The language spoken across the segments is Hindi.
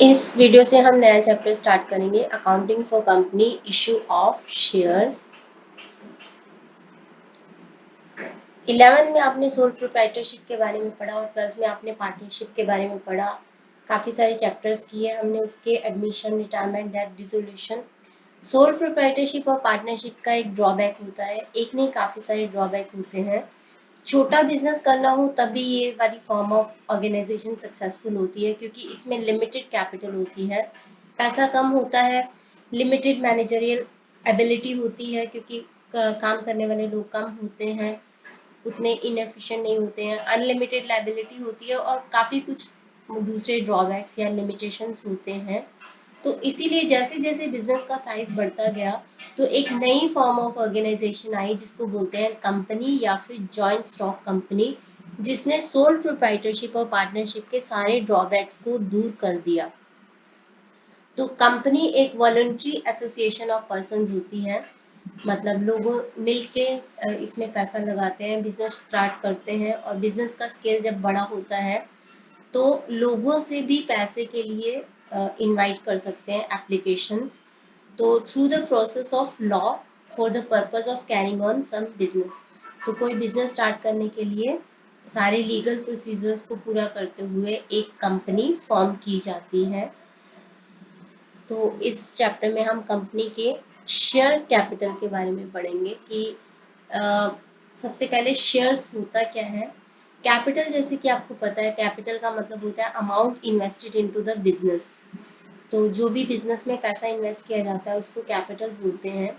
इस वीडियो से हम नया चैप्टर स्टार्ट करेंगे, accounting for company issue of shares. 11 में आपने सोल प्रोप्राइटरशिप के बारे में पढ़ा और 12 में आपने पार्टनरशिप के बारे में पढ़ा। काफ़ी सारे चैप्टर्स किए हमने उसके, admission, retirement, death, dissolution. Sole proprietorship और पार्टनरशिप का एक ड्रॉबैक होता है, एक नहीं काफ़ी सारे ड्रॉबैक होते हैं। छोटा बिजनेस करना हो तभी ये वाली फॉर्म ऑफ ऑर्गेनाइजेशन सक्सेसफुल होती है, क्योंकि इसमें लिमिटेड कैपिटल होती है, पैसा कम होता है, लिमिटेड मैनेजरियल एबिलिटी होती है, क्योंकि काम करने वाले लोग कम होते हैं, उतने इनएफिशिएंट नहीं होते हैं, अनलिमिटेड लाइबिलिटी होती है और काफ़ी कुछ दूसरे ड्रॉबैक्स या लिमिटेशंस होते हैं। तो इसीलिए जैसे जैसे बिजनेस का साइज बढ़ता गया तो एक नई फॉर्म ऑफ ऑर्गेनाइजेशन आई जिसको बोलते हैं कंपनी या फिर जॉइंट स्टॉक कंपनी, जिसने सोल प्रोप्राइटरशिप और पार्टनरशिप के सारे ड्रॉबैक्स को दूर कर दिया। तो कंपनी एक वॉलंटरी एसोसिएशन ऑफ पर्संस होती है, मतलब लोग मिलके इसमें पैसा लगाते हैं, बिजनेस स्टार्ट करते हैं और बिजनेस का स्केल जब बड़ा होता है तो लोगों से भी पैसे के लिए इनवाइट कर सकते हैं एप्लीकेशंस। तो through the process of law for the purpose of carrying on some business, तो कोई बिजनेस स्टार्ट करने के लिए सारे लीगल प्रोसीजर्स को पूरा करते हुए एक कंपनी फॉर्म की जाती है। तो इस चैप्टर में हम कंपनी के शेयर कैपिटल के बारे में पढ़ेंगे कि सबसे पहले शेयर्स होता क्या है। कैपिटल, जैसे कि आपको पता है, कैपिटल का मतलब होता है amount invested into the business. तो जो भी बिजनेस में पैसा इन्वेस्ट किया जाता है उसको कैपिटल बोलते हैं।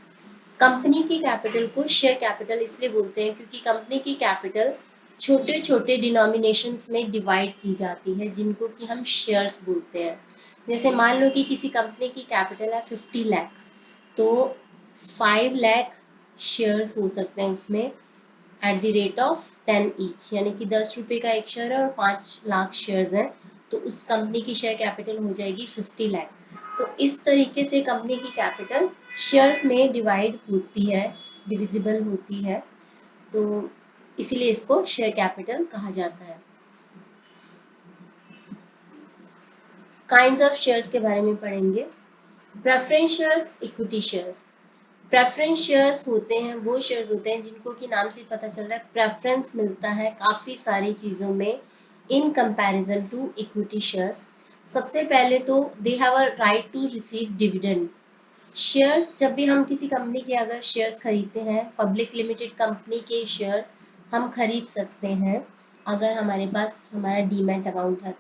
कंपनी की कैपिटल को शेयर कैपिटल इसलिए बोलते हैं क्योंकि कंपनी की कैपिटल छोटे छोटे डिनोमिनेशंस में डिवाइड की जाती है, जिनको कि हम शेयर्स बोलते हैं। जैसे मान लो कि किसी कंपनी की कैपिटल है 50 लाख, तो 5 लाख शेयर्स हो सकते हैं उसमें at the rate of 10 each, यानी कि 10 रुपए का एक शेयर है और 5 लाख शेयर्स हैं, तो उस कंपनी की शेयर कैपिटल हो जाएगी 50 लाख। तो इस तरीके से कंपनी की कैपिटल शेयर्स में डिवाइड होती है, डिविजिबल होती है, तो इसीलिए इसको शेयर कैपिटल कहा जाता है। काइंड्स ऑफ शेयर्स के बारे में पढ़ेंगे। Preference shares, equity shares. Preference shares होते हैं वो शेयर्स होते हैं जिनको कि नाम से पता चल रहा है प्रेफरेंस मिलता है काफ़ी सारी चीज़ों में in comparison to equity shares. सबसे पहले तो they have a right to receive dividend. Shares, जब भी हम किसी कंपनी के अगर शेयर्स खरीदते हैं, पब्लिक लिमिटेड कंपनी के शेयर्स हम खरीद सकते हैं अगर हमारे पास हमारा डीमैट अकाउंट है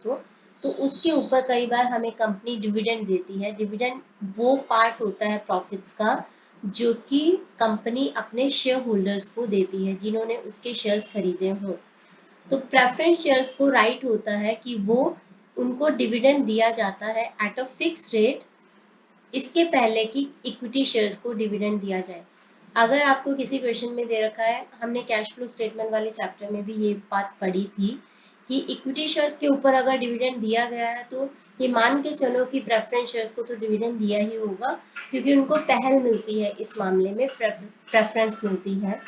तो उसके ऊपर कई बार हमें कंपनी डिविडेंड देती है। डिविडेंड वो पार्ट होता है प्रॉफिट्स का जो कि कंपनी अपने शेयर होल्डर्स को देती है जिन्होंने उसके शेयर्स खरीदे हों। तो प्रेफरेंस शेयर्स को राइट होता है कि वो उनको डिविडेंड दिया जाता है एट अ फिक्स रेट, इसके पहले कि इक्विटी शेयर्स को डिविडेंड दिया जाए। अगर आपको किसी क्वेश्चन में दे रखा है, हमने कैश फ्लो स्टेटमेंट वाले चैप्टर में भी ये बात पढ़ी थी कि इक्विटी शेयर्स के ऊपर अगर डिविडेंड दिया गया है तो ये मान के चलो कि प्रेफरेंस शेयर्स को तो डिविडेंड दिया ही होगा, क्योंकि उनको पहल मिलती है, इस मामले में प्रेफरेंस मिलती है।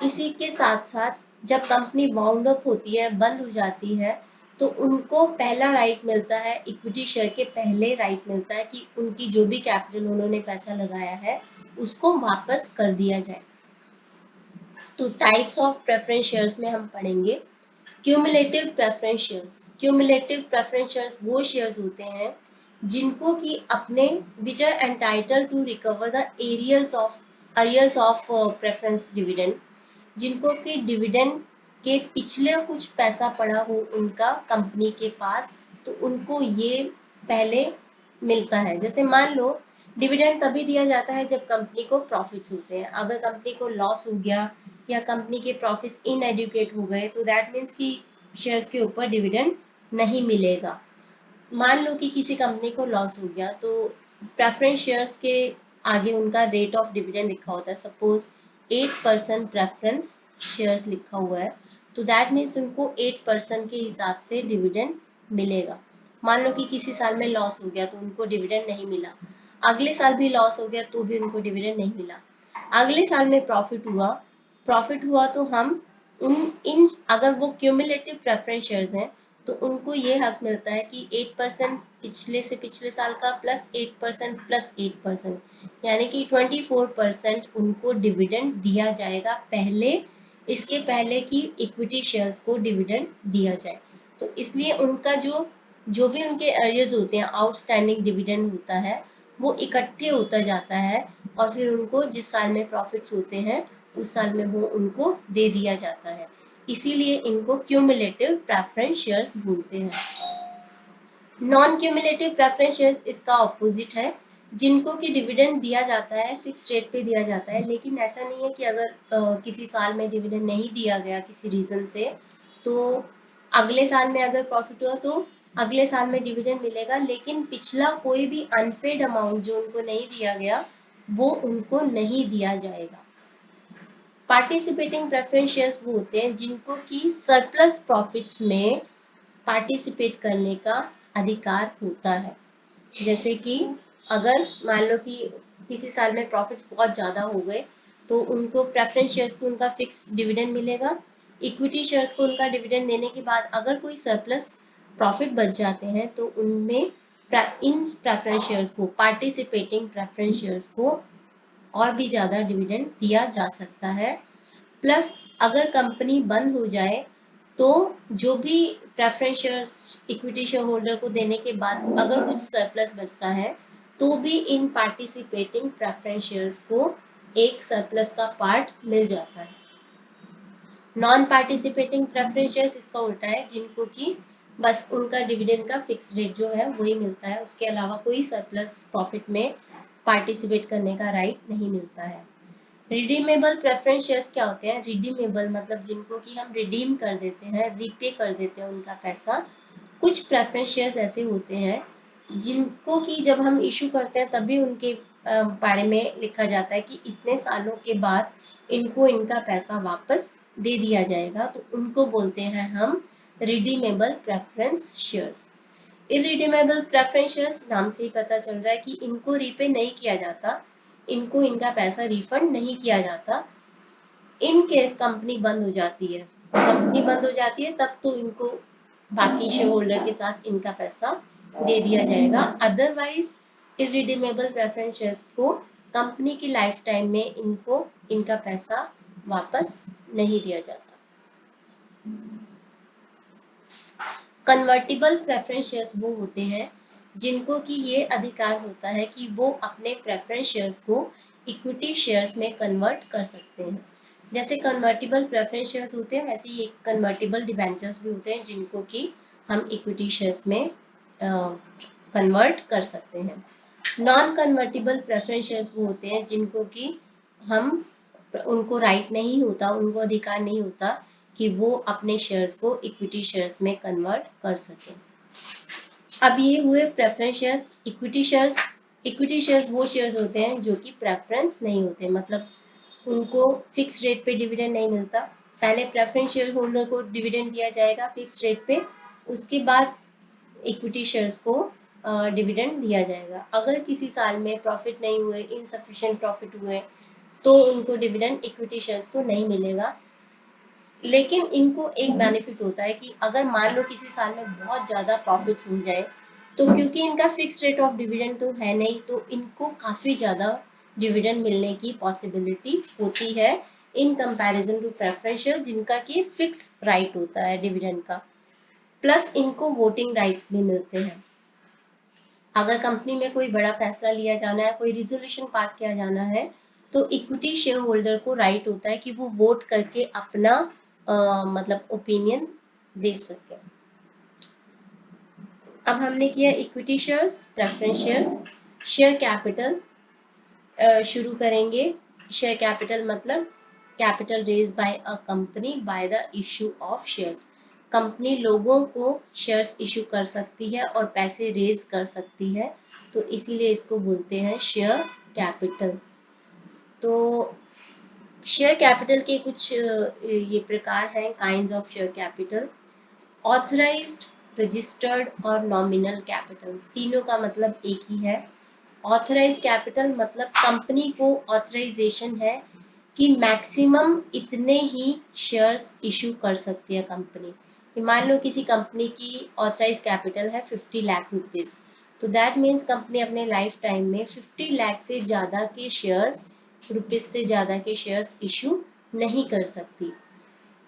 इसी के साथ साथ जब कंपनी वाउंड अप होती है, बंद हो जाती है, तो उनको पहला राइट मिलता है, इक्विटी शेयर के पहले राइट मिलता है कि उनकी जो भी कैपिटल उन्होंने पैसा लगाया है उसको वापस कर दिया जाए। तो टाइप्स ऑफ प्रेफरेंस शेयर्स में हम पढ़ेंगे cumulative preference shares. Cumulative preference shares वो शेयर्स होते हैं जिनको कि अपने which are entitle to recover the arrears of preference dividend, जिनको कि डिविडेंड के पिछले कुछ पैसा पड़ा हो उनका कंपनी के पास, तो उनको ये पहले मिलता है। जैसे मान लो डिविडेंड तभी दिया जाता है जब कंपनी को प्रॉफिट्स होते हैं। अगर कंपनी को लॉस हो गया या कंपनी के प्रॉफिट्स इनएडुकेट हो गए तो दैट मीन्स कि शेयर्स के ऊपर डिविडेंड नहीं मिलेगा। मान लो कि किसी कंपनी को लॉस हो गया तो प्रेफरेंस शेयर्स के आगे उनका रेट ऑफ डिविडेंड लिखा होता है। सपोज 8% प्रेफरेंस शेयर्स लिखा हुआ है, तो दैट मीन्स उनको 8% के हिसाब से डिविडेंड मिलेगा। मान लो कि किसी साल में लॉस हो गया तो उनको डिविडेंड नहीं मिला, अगले साल भी लॉस हो गया तो भी उनको डिविडेंड नहीं मिला, अगले साल में प्रॉफिट हुआ तो हम उन इन अगर वो क्यूमुलेटिव प्रेफरेंस शेयर्स हैं तो उनको ये हक मिलता है कि 8% पिछले से पिछले साल का प्लस 8% प्लस 8%, यानी कि 24% उनको डिविडेंड दिया जाएगा पहले, इसके पहले कि इक्विटी शेयर्स को डिविडेंड दिया जाए। तो इसलिए उनका जो भी उनके अर्निंग्स होते हैं, आउटस्टैंडिंग डिविडेंड होता है, वो इकट्ठे होता जाता है और फिर उनको जिस साल में प्रॉफिट्स होते हैं उस साल में वो उनको दे दिया जाता है। इसीलिए इनको क्यूमुलेटिव प्रेफरेंस शेयर्स बोलते हैं। नॉन क्यूमुलेटिव प्रेफरेंस शेयर्स इसका ऑपोजिट है, जिनको कि डिविडेंड दिया जाता है, फिक्स रेट पे दिया जाता है, लेकिन ऐसा नहीं है कि अगर किसी साल में डिविडेंड नहीं दिया गया किसी रीजन से, तो अगले साल में अगर प्रॉफिट हुआ तो अगले साल में डिविडेंड मिलेगा, लेकिन पिछला कोई भी अनपेड अमाउंट जो उनको नहीं दिया गया वो उनको नहीं दिया जाएगा। पार्टिसिपेटिंग प्रेफरेंस शेयर्स वो होते हैं जिनको कि सरप्लस प्रॉफिट्स में पार्टिसिपेट करने का अधिकार होता है। जैसे कि अगर मान लो कि किसी साल में प्रॉफिट बहुत ज़्यादा हो गए तो उनको प्रेफरेंस शेयर्स को उनका फिक्स डिविडेंड मिलेगा। इक्विटी शेयर्स को उनका डिविडेंड देने के बाद अगर कोई सरप्लस प्रॉफिट बच जाते हैं तो उनमें इन प्रेफरेंस शेयर्स को, पार्टिसिपेटिंग प्रेफरेंस शेयर्स को और भी ज़्यादा डिविडेंड दिया जा सकता है। प्लस अगर कंपनी बंद हो जाए तो जो भी preference shares equity share holder को देने के बाद अगर कुछ सरप्लस बचता है तो भी इन पार्टिसिपेटिंग प्रेफरेंस शेयर्स को एक सरप्लस का पार्ट मिल जाता है। नॉन पार्टिसिपेटिंग प्रेफरेंस शेयर्स इसका उल्टा है, जिनको कि बस उनका डिविडेंड का फिक्स रेट जो है वही मिलता है, उसके अलावा कोई सरप्लस प्रॉफिट में पार्टिसिपेट करने का राइट नहीं मिलता है। रिडीमेबल प्रेफरेंस शेयर्स क्या होते हैं? रिडीमेबल मतलब जिनको कि हम रिडीम कर देते हैं, रीपे कर देते हैं उनका पैसा। कुछ प्रेफरेंस शेयर्स ऐसे होते हैं जिनको कि जब हम इशू करते हैं तभी उनके बारे में लिखा जाता है कि इतने सालों के बाद इनको इनका पैसा वापस दे दिया जाएगा, तो उनको बोलते हैं हम redeemable preference shares. Irredeemable preference shares नाम से ही पता चल रहा है कि इनको रीपे नहीं किया जाता, इनको इनका पैसा रिफंड नहीं किया जाता। इन केस कंपनी बंद हो जाती है, कंपनी बंद हो जाती है तब तो इनको बाकी शेयर होल्डर के साथ इनका पैसा दे दिया जाएगा। अदरवाइज इरिडीमेबल प्रेफरेंस शेयर्स को कंपनी की लाइफ टाइम में इनको इनका पैसा वापस नहीं दिया जाता। कन्वर्टिबल प्रेफरेंस शेयर्स वो होते हैं जिनको कि ये अधिकार होता है कि वो अपने प्रेफरेंस शेयर्स को इक्विटी शेयर्स में कन्वर्ट कर सकते हैं। जैसे कन्वर्टिबल प्रेफरेंस शेयर्स होते हैं वैसे ही कन्वर्टिबल डिबेंचर्स भी होते हैं जिनको कि हम इक्विटी शेयर्स में कन्वर्ट कर सकते हैं। नॉन कन्वर्टिबल प्रेफरेंस शेयर्स वो होते हैं जिनको कि हम उनको राइट नहीं होता, उनको अधिकार नहीं होता कि वो अपने शेयर्स को इक्विटी शेयर्स में कन्वर्ट कर सकें। अब ये हुए प्रेफरेंस शेयर्स। इक्विटी शेयर्स वो शेयर्स होते हैं जो कि प्रेफरेंस नहीं होते, मतलब उनको फिक्स रेट पे डिविडेंड नहीं मिलता। पहले प्रेफरेंस शेयर होल्डर को डिविडेंड दिया जाएगा फिक्स रेट पे, उसके बाद इक्विटी शेयर्स को डिविडेंड दिया जाएगा। अगर किसी साल में प्रॉफिट नहीं हुए, इनसफिशिएंट प्रॉफिट हुए, तो उनको डिविडेंड इक्विटी शेयर्स को नहीं मिलेगा। लेकिन इनको एक बेनिफिट होता है कि अगर मान लो किसी साल में बहुत ज़्यादा प्रॉफिट्स हो जाए तो क्योंकि इनका फिक्स रेट ऑफ डिविडेंड तो है नहीं, तो इनको काफ़ी ज़्यादा डिविडेंड मिलने की पॉसिबिलिटी होती है in comparison to preference share जिनका कि फिक्स राइट होता है डिविडेंड का। प्लस इनको वोटिंग राइट्स भी मिलते हैं। अगर कंपनी में कोई बड़ा फैसला लिया जाना है, कोई रिजोल्यूशन पास किया जाना है, तो इक्विटी शेयर होल्डर को राइट होता है कि वो वोट करके अपना मतलब ओपिनियन दे सके। अब हमने किया equity shares, preference shares. Share capital शुरू करेंगे। शेयर कैपिटल मतलब capital raise by a company by the issue of shares. Company लोगों को शेयर्स इशू कर सकती है और पैसे रेज कर सकती है, तो इसीलिए इसको बोलते हैं शेयर कैपिटल। तो शेयर कैपिटल के कुछ ये प्रकार हैं, kinds of share capital. Authorised, registered और नॉमिनल कैपिटल, तीनों का मतलब एक ही है। ऑथराइज कैपिटल मतलब कंपनी को ऑथराइजेशन है कि मैक्सिमम इतने ही शेयर्स इशू कर सकती है कंपनी, कि मान लो किसी कंपनी की ऑथराइज कैपिटल है 50 लाख रुपीस, तो दैट मीन्स कंपनी अपने लाइफ टाइम में 50 लाख से ज़्यादा के शेयर्स, रुपीस से ज़्यादा के शेयर्स इशू नहीं कर सकती।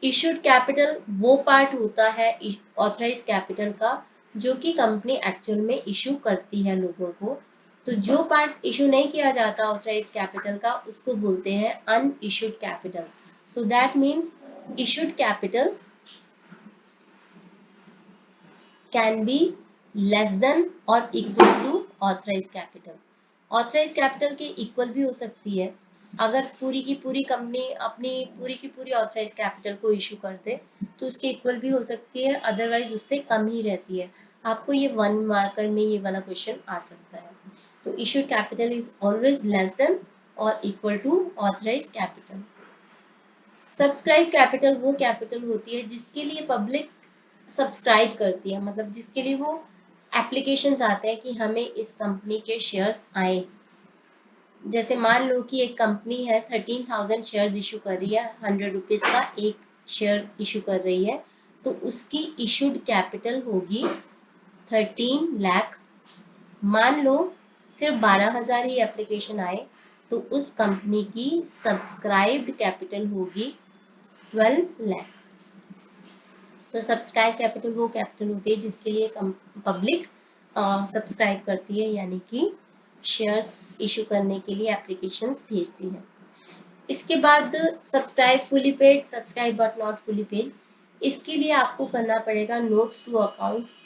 इशूड कैपिटल वो पार्ट होता है ऑथराइज कैपिटल का जो कि कंपनी एक्चुअल में इशू करती है लोगों को। तो जो पार्ट इशू नहीं किया जाता ऑथराइज कैपिटल का उसको बोलते हैं unissued capital. So that means issued capital can be less than और equal to authorise capital. Authorise capital के इक्वल भी हो सकती है। अगर पूरी की पूरी कंपनी अपनी पूरी की पूरी ऑथराइज कैपिटल को इशू कर दे तो उसके इक्वल भी हो सकती है, अदरवाइज उससे कम ही रहती है। आपको ये 1 मार्कर में ये वाला क्वेश्चन आ सकता है। तो issued capital is always less than और equal to authorise capital. Subscribe capital वो कैपिटल होती है जिसके लिए पब्लिक सब्सक्राइब करती है, मतलब जिसके लिए वो एप्लीकेशंस आते हैं कि हमें इस कंपनी के शेयर्स आए। जैसे मान लो कि एक कंपनी है 13,000 शेयर्स इशू कर रही है, 100 रुपीज का एक शेयर इशू कर रही है, तो उसकी इशूड कैपिटल होगी 13 लाख। मान लो सिर्फ 12,000 ही एप्लीकेशन आए तो उस कंपनी की सब्सक्राइब्ड कैपिटल होगी 12 लाख। तो सब्सक्राइब कैपिटल वो कैपिटल होती है जिसके लिए पब्लिक सब्सक्राइब करती है, यानी कि शेयर्स इशू करने के लिए एप्लीकेशंस भेजती है। इसके बाद subscribe fully paid, subscribe but not fully paid. इसके लिए आपको करना पड़ेगा नोट्स टू अकाउंट्स।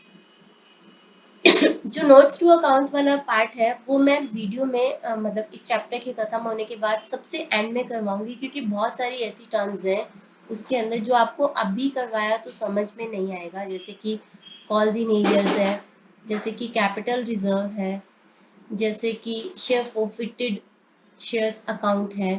जो नोट्स टू अकाउंट्स वाला पार्ट है वो मैं वीडियो में मतलब इस चैप्टर के खत्म होने के बाद सबसे एंड में करवाऊंगी, क्योंकि बहुत सारी ऐसी टर्म्स हैं उसके अंदर जो आपको अभी करवाया तो समझ में नहीं आएगा। जैसे कि कॉल्स इन एरियर्स है, जैसे कि कैपिटल रिजर्व है, जैसे कि शेयर फॉरफिटेड शेयर्स अकाउंट है,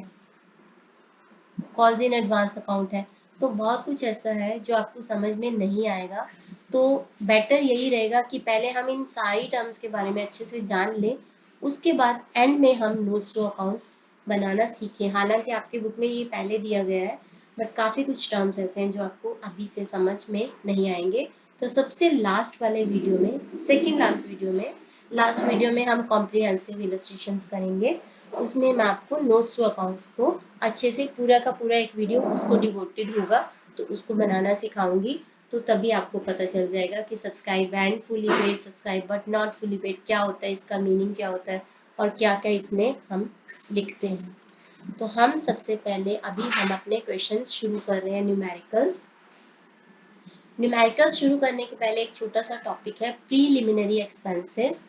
कॉल्स इन एडवांस अकाउंट है। तो बहुत कुछ ऐसा है जो आपको समझ में नहीं आएगा। तो बेटर यही रहेगा कि पहले हम इन सारी टर्म्स के बारे में अच्छे से जान लें, उसके बाद एंड में हम नोट्स टू अकाउंट्स बनाना सीखें। हालांकि आपके बुक में ये पहले दिया गया है, बट काफ़ी कुछ टर्म्स ऐसे हैं जो आपको अभी से समझ में नहीं आएंगे। तो सबसे लास्ट वाले वीडियो में, सेकेंड लास्ट वीडियो में हम कॉम्प्रिहेंसिव इलस्ट्रेशंस करेंगे। उसमें मैं आपको नोट्स टू अकाउंट्स को अच्छे से पूरा का पूरा एक वीडियो उसको डिवोटेड होगा तो उसको बनाना सिखाऊंगी। तो तभी आपको पता चल जाएगा कि subscribe and fully paid, subscribe but not fully paid क्या होता है, इसका मीनिंग क्या होता है और क्या क्या इसमें हम लिखते हैं। तो हम सबसे पहले अभी हम अपने क्वेश्चन शुरू कर रहे हैं न्यूमेरिकल्स। न्यूमेरिकल्स शुरू करने के पहले एक छोटा सा टॉपिक है प्रीलिमिनरी एक्सपेंसेस।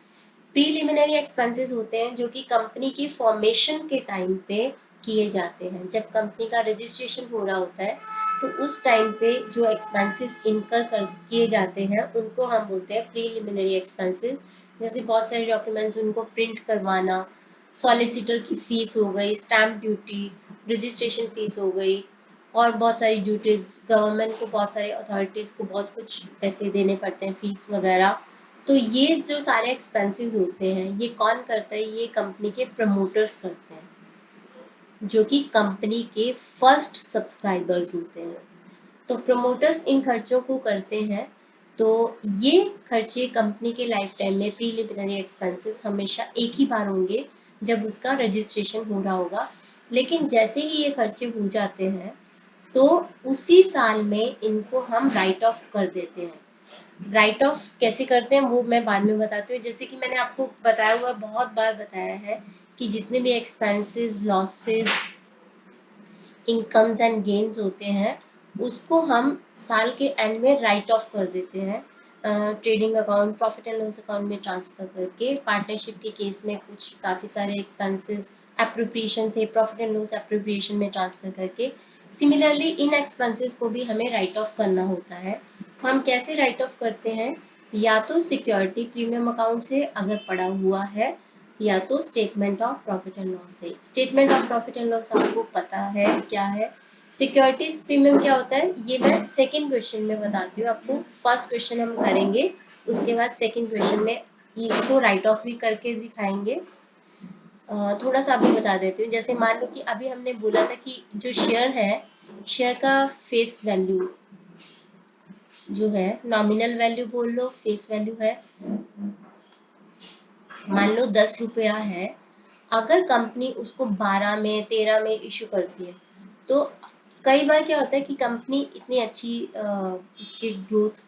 प्रीलिमिनरी एक्सपेंसेस होते हैं जो कि कंपनी की फॉर्मेशन के टाइम पे किए जाते हैं। जब कंपनी का रजिस्ट्रेशन हो रहा होता है तो उस टाइम पे जो एक्सपेंसेस इनकर किए जाते हैं उनको हम बोलते हैं प्रीलिमिनरी एक्सपेंसेस। जैसे बहुत सारे डॉक्यूमेंट्स उनको प्रिंट करवाना, सॉलिसिटर की फीस हो गई, स्टैम्प ड्यूटी, रजिस्ट्रेशन फीस हो गई, और बहुत सारी ड्यूटीज, गवर्नमेंट को बहुत सारी अथॉरिटीज को बहुत कुछ पैसे देने पड़ते हैं, फीस वगैरह। तो ये जो सारे एक्सपेंसेस होते हैं ये कौन करता है, ये कंपनी के प्रमोटर्स करते हैं जो कि कंपनी के फर्स्ट सब्सक्राइबर्स होते हैं। तो प्रमोटर्स इन खर्चों को करते हैं। तो ये खर्चे कंपनी के लाइफ टाइम में प्रीलिमिनरी एक्सपेंसेस हमेशा एक ही बार होंगे जब उसका रजिस्ट्रेशन हो रहा होगा। लेकिन जैसे ही ये खर्चे हो जाते हैं तो उसी साल में इनको हम राइट ऑफ कर देते हैं। राइट ऑफ कैसे करते हैं वो मैं बाद में बताती हूँ। जैसे कि मैंने आपको बताया हुआ, बहुत बार बताया है कि जितने भी expenses, losses, incomes and gains होते हैं उसको हम साल के एंड में राइट ऑफ कर देते हैं। Trading account, profit and loss account में ट्रांसफर करके। पार्टनरशिप के केस में कुछ काफ़ी सारे एक्सपेंसेस एप्रोप्रिएशन थे, प्रॉफिट एंड लॉस एप्रोप्रिएशन में ट्रांसफर करके। सिमिलरली इन एक्सपेंसेस को भी हमें राइट ऑफ करना होता है। हम कैसे राइट ऑफ करते हैं, या तो सिक्योरिटी प्रीमियम अकाउंट से अगर पड़ा हुआ है, या तो statement of profit and loss से। Statement of profit and loss आपको पता है क्या है। सिक्योरिटीज प्रीमियम क्या होता है ये मैं सेकंड क्वेश्चन में बताती हूँ आपको। फर्स्ट क्वेश्चन हम करेंगे, उसके बाद सेकंड क्वेश्चन में इसको राइट ऑफ भी करके दिखाएंगे। थोड़ा सा अभी बता देती हूँ। जैसे मान लो कि अभी हमने बोला था कि जो शेयर है, शेयर का फेस वैल्यू जो है नॉमिनल वैल्यू बोल लो, फेस वैल्यू है, मान लो 10 रुपया है, अगर कंपनी उसको 12 में 13 में इश्यू करती है, तो कई बार क्या होता है कि कंपनी इतनी अच्छी उसकी ग्रोथ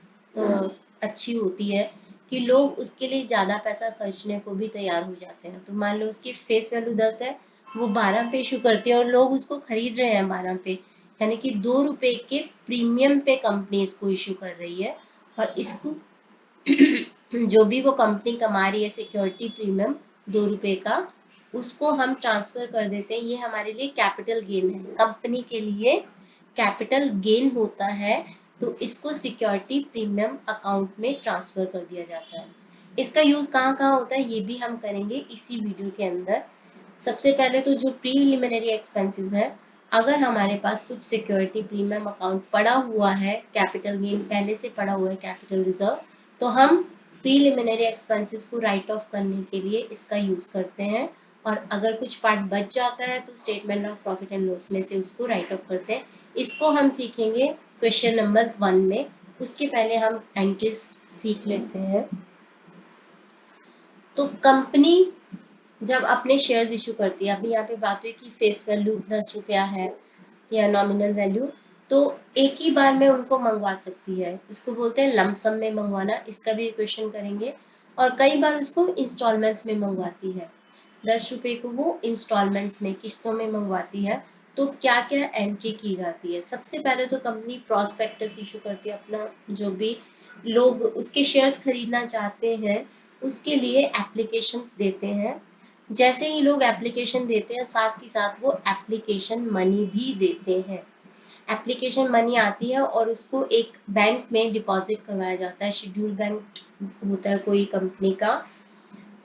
अच्छी होती है कि लोग उसके लिए ज़्यादा पैसा खर्चने को भी तैयार हो जाते हैं। तो मान लो उसकी फेस वैल्यू 10 है, वो 12 पे इशू करती है और लोग उसको खरीद रहे हैं 12 पे, यानी कि 2 रुपए के प्रीमियम पे कंपनी इसको इशू कर रही है, और इसको जो भी वो कंपनी कमा रही है सिक्योरिटी प्रीमियम 2 रुपए का, उसको हम ट्रांसफर कर देते हैं। ये हमारे लिए कैपिटल गेन है, कंपनी के लिए कैपिटल गेन होता है, तो इसको सिक्योरिटी प्रीमियम अकाउंट में ट्रांसफर कर दिया जाता है। इसका यूज कहाँ कहाँ होता है ये भी हम करेंगे इसी वीडियो के अंदर। सबसे पहले तो जो प्रीलिमिनरी एक्सपेंसेस है, अगर हमारे पास कुछ सिक्योरिटी प्रीमियम अकाउंट पड़ा हुआ है, कैपिटल गेन पहले से पड़ा हुआ है कैपिटल रिजर्व, तो हम प्रीलिमिनरी एक्सपेंसेस को राइट ऑफ करने के लिए इसका यूज करते हैं, और अगर कुछ पार्ट बच जाता है तो statement of profit and loss में से उसको राइट ऑफ करते हैं। इसको हम सीखेंगे क्वेश्चन नंबर 1 में। उसके पहले हम एंट्रीज सीख लेते हैं। तो कंपनी जब अपने शेयर्स इशू करती है, अभी यहाँ पे बात हुई कि फेस वैल्यू 10 रुपया है या नॉमिनल वैल्यू, तो एक ही बार में उनको मंगवा सकती है, इसको बोलते हैं लमसम में मंगवाना, इसका भी क्वेश्चन करेंगे। और कई बार उसको इंस्टॉलमेंट्स में मंगवाती है, 10 रुपए को वो इंस्टॉलमेंट्स में किस्तों में मंगवाती है। तो क्या क्या एंट्री की जाती है? सबसे पहले तो कंपनी प्रॉस्पेक्टस इशू करती है, अपना जो भी लोग उसके शेयर्स खरीदना चाहते हैं उसके लिए एप्लीकेशंस देते हैं। जैसे ही लोग एप्लीकेशन देते हैं, साथ ही साथ वो एप्लीकेशन मनी भी देते हैं। एप्लीकेशन मनी आती है और उसको एक बैंक में डिपॉजिट करवाया जाता है, शेड्यूल बैंक होता है कोई कंपनी का,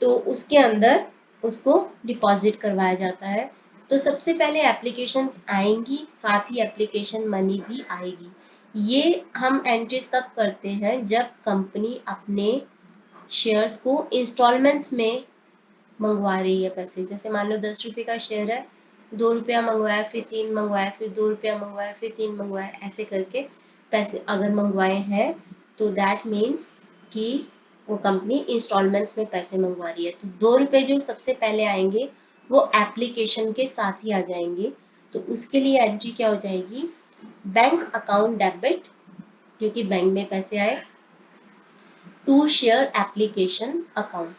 तो उसके अंदर उसको डिपॉजिट करवाया जाता है। तो सबसे पहले एप्लीकेशंस आएंगी, साथ ही एप्लीकेशन मनी भी आएगी। ये हम एंट्रीज तब करते हैं जब कंपनी अपने शेयर्स को इंस्टॉलमेंट्स में मंगवा रही है पैसे। जैसे मान लो 10 रुपए का शेयर है, 2 रुपया मंगवाया, फिर 3 मंगवाया, फिर 2 रुपया मंगवाया, फिर 3 मंगवाया, ऐसे करके पैसे अगर मंगवाए हैं तो दैट मीन्स कि वो कंपनी इंस्टॉलमेंट्स में पैसे मंगवा रही है। तो 2 रुपए जो सबसे पहले आएंगे वो एप्लीकेशन के साथ ही आ जाएंगे। तो उसके लिए एंट्री क्या हो जाएगी? बैंक अकाउंट डेबिट, क्योंकि बैंक में पैसे आए, to share application account,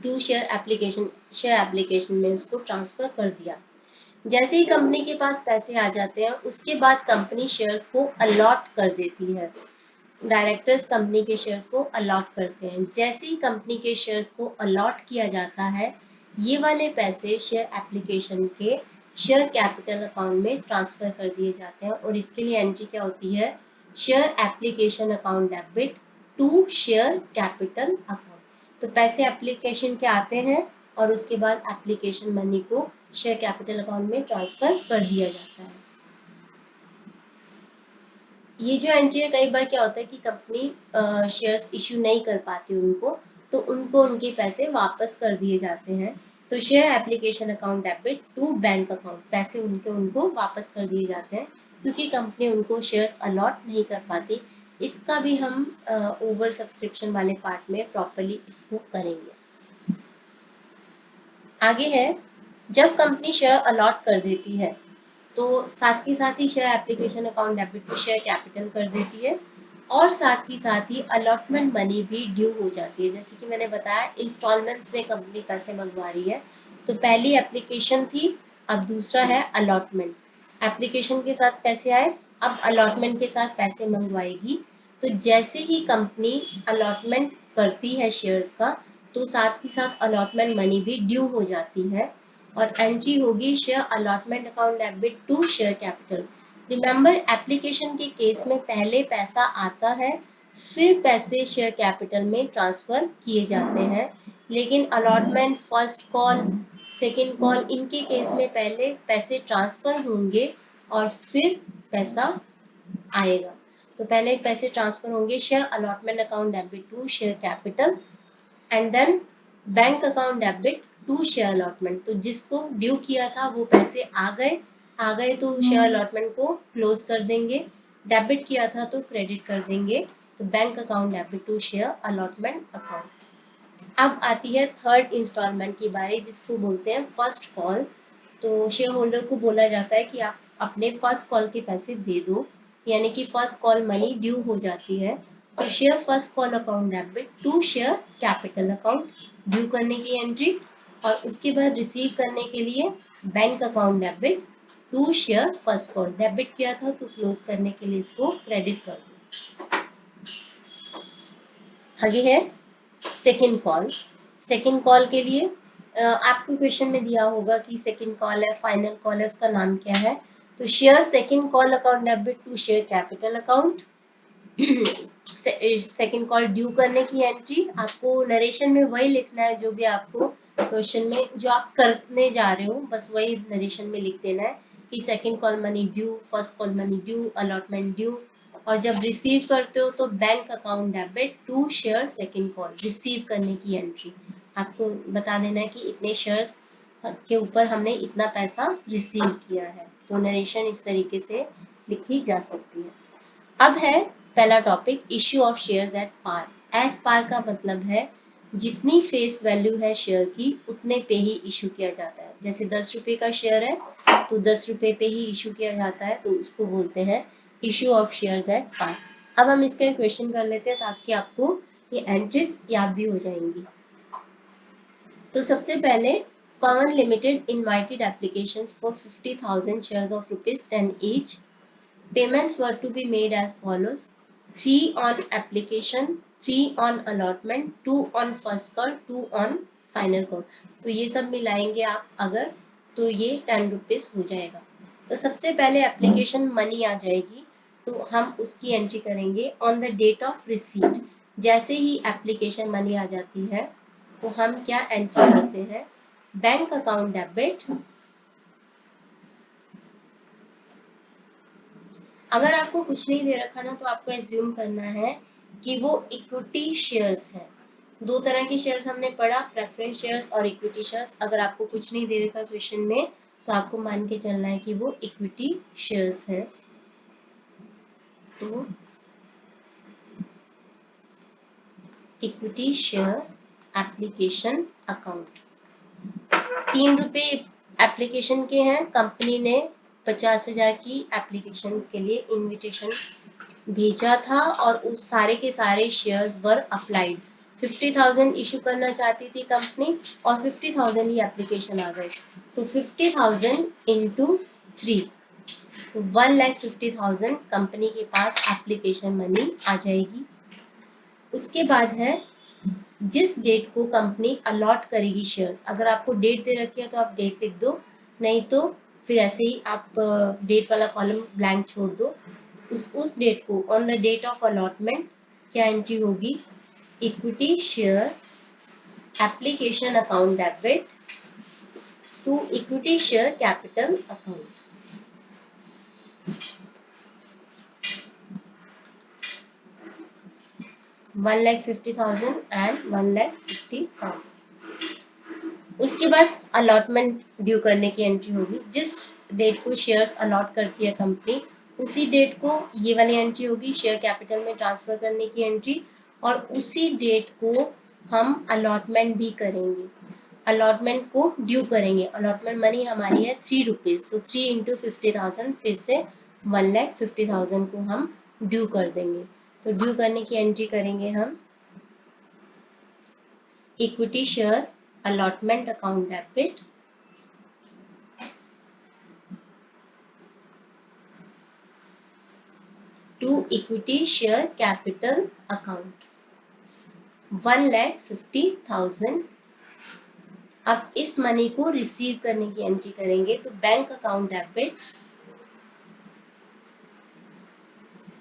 to share application में उसको ट्रांसफर कर दिया। जैसे ही कंपनी के पास पैसे आ जाते हैं, उसके बाद कंपनी शेयर्स को अलॉट कर देती है। डायरेक्टर्स कंपनी के शेयर्स को अलॉट करते हैं। जैसे ही कंपनी के शेयर्स को अलॉट किया जाता है, ये वाले पैसे शेयर एप्लीकेशन के शेयर कैपिटल अकाउंट में ट्रांसफर कर दिए जाते हैं। और इसके लिए एंट्री क्या होती है? Share application account debit to share capital account. तो पैसे एप्लीकेशन के आते हैं और उसके बाद एप्लीकेशन मनी को शेयर कैपिटल अकाउंट में ट्रांसफर कर दिया जाता है। ये जो एंट्री है, कई बार क्या होता है कि कंपनी शेयर्स इश्यू नहीं कर पाती उनको, तो उनको उनके पैसे वापस कर दिए जाते हैं। तो share application account debit to bank account, पैसे उनको वापस कर दिए जाते हैं क्योंकि कंपनी उनको शेयर्स अलॉट नहीं कर पाती। इसका भी हम ओवर सब्सक्रिप्शन वाले पार्ट में प्रॉपरली इसको करेंगे। आगे है, जब कंपनी शेयर अलॉट कर देती है तो साथ ही share application account debit to share capital कर देती है, और साथ ही अलॉटमेंट मनी भी ड्यू हो जाती है। जैसे कि मैंने बताया, इंस्टॉलमेंट्स में कंपनी पैसे मंगवा रही है, तो पहली एप्लीकेशन थी, अब दूसरा है अलॉटमेंट। एप्लीकेशन के साथ पैसे आए, अब अलॉटमेंट के साथ पैसे मंगवाएगी। तो जैसे ही कंपनी अलॉटमेंट करती है शेयर्स का, तो साथ ही साथ अलॉटमेंट मनी भी ड्यू हो जाती है, और एंट्री होगी share allotment account debit to share capital. Remember, application के केस में पहले पैसा आता है, फिर पैसे शेयर कैपिटल में ट्रांसफर किए जाते हैं। लेकिन allotment, first call, second call, इनके केस में पहले पैसे ट्रांसफर होंगे और फिर पैसा आएगा। तो पहले पैसे ट्रांसफर होंगे share allotment account debit to share capital, and then bank account debit to share allotment. तो जिसको ड्यू किया था वो पैसे आ गए तो शेयर अलॉटमेंट को क्लोज कर देंगे, डेबिट किया था तो क्रेडिट कर देंगे। तो bank account debit to share allotment account. अब आती है थर्ड इंस्टॉलमेंट की बारी, जिसको बोलते हैं फर्स्ट कॉल। तो शेयर होल्डर को बोला जाता है कि आप अपने फर्स्ट कॉल के पैसे दे दो, यानी कि फर्स्ट कॉल मनी ड्यू हो जाती है। तो share first call account debit to share capital account, due करने की एंट्री, और उसके बाद रिसीव करने के लिए bank account debit to share first call. Debit किया था तो क्लोज करने के लिए इसको क्रेडिट कर दो। आगे है सेकेंड कॉल। सेकेंड कॉल के लिए आपको क्वेश्चन में दिया होगा कि सेकेंड कॉल है, फाइनल कॉल है, उसका नाम क्या है। तो share second call account debit to share capital account. Second call due करने की एंट्री, आपको नरेशन में वही लिखना है जो भी आपको क्वेश्चन में जो आप करने जा रहे हो, बस वही नरेशन में लिख देना है कि second call money due, first call money due, allotment due. और जब रिसीव करते हो तो bank account debit to share second call, receive करने की एंट्री आपको बता देना है कि इतने शेयर्स के ऊपर हमने इतना पैसा रिसीव किया है। तो नरेशन इस तरीके से लिखी जा सकती है। अब है पहला topic, issue of shares at par. At par का मतलब है जितनी फेस वैल्यू है शेयर की उतने पे ही इशू किया जाता है। जैसे 10 रुपए का शेयर है तो 10 रुपए पे ही इशू किया जाता है, तो उसको बोलते हैं issue of shares at par. अब हम इसका क्वेश्चन कर लेते हैं ताकि आपको ये एंट्रीज याद भी हो जाएंगी। तो सबसे पहले Pawan limited invited applications for 50,000 shares of ₹10 each. Payments were to be made as follows: 3 on application, 3 on allotment, 2 on first call, 2 on final call। तो ये सब मिलाएंगे आप अगर, तो ये 10 रुपीज हो जाएगा। तो सबसे पहले एप्लीकेशन मनी आ जाएगी, तो हम उसकी एंट्री करेंगे on the date of receipt. जैसे ही एप्लीकेशन मनी आ जाती है तो हम क्या एंट्री करते हैं, बैंक अकाउंट डेबिट। अगर आपको कुछ नहीं दे रखा ना तो आपको एज्यूम करना है कि वो इक्विटी शेयर्स है। दो तरह के शेयर्स हमने पढ़ा, प्रेफरेंस शेयर्स और इक्विटी शेयर्स। अगर आपको कुछ नहीं दे रखा क्वेश्चन में तो आपको मान के चलना है कि वो इक्विटी शेयर्स है। तो इक्विटी शेयर एप्लीकेशन अकाउंट, 3 रुपए एप्लीकेशन के हैं। कंपनी ने 50,000 की एप्लीकेशन के लिए इनविटेशन भेजा था और उस सारे के सारे शेयर्स वर अप्लाइड। 50,000 इशू करना चाहती थी कंपनी और 50,000 ही एप्लीकेशन आ गए। तो 50,000 इंटू 3, तो 1,50,000 कंपनी के पास एप्लीकेशन मनी आ जाएगी। उसके बाद है जिस डेट को कंपनी अलॉट करेगी शेयर्स। अगर आपको डेट दे रखी है तो आप डेट लिख दो, नहीं तो फिर ऐसे ही आप डेट वाला कॉलम ब्लैंक छोड़ दो। उस डेट को on the date of allotment क्या एंट्री होगी, equity share application account debit to equity share capital account. $1,50,000 and 1,50,000। उसके बाद अलॉटमेंट ड्यू करने की एंट्री होगी। जिस डेट को शेयर्स अलॉट करती है कंपनी उसी डेट को ये वाली एंट्री होगी, शेयर कैपिटल में ट्रांसफर करने की एंट्री। और उसी डेट को हम अलॉटमेंट भी करेंगे, अलॉटमेंट को ड्यू करेंगे। अलॉटमेंट मनी हमारी है 3 रुपीज, तो 3 इंटू 50,000 फिर से 1,50,000 को हम ड्यू कर देंगे। तो ड्यू करने की एंट्री करेंगे हम equity share allotment account debit to equity share capital account 1,50,000। अब इस मनी को रिसीव करने की एंट्री करेंगे, तो bank account debit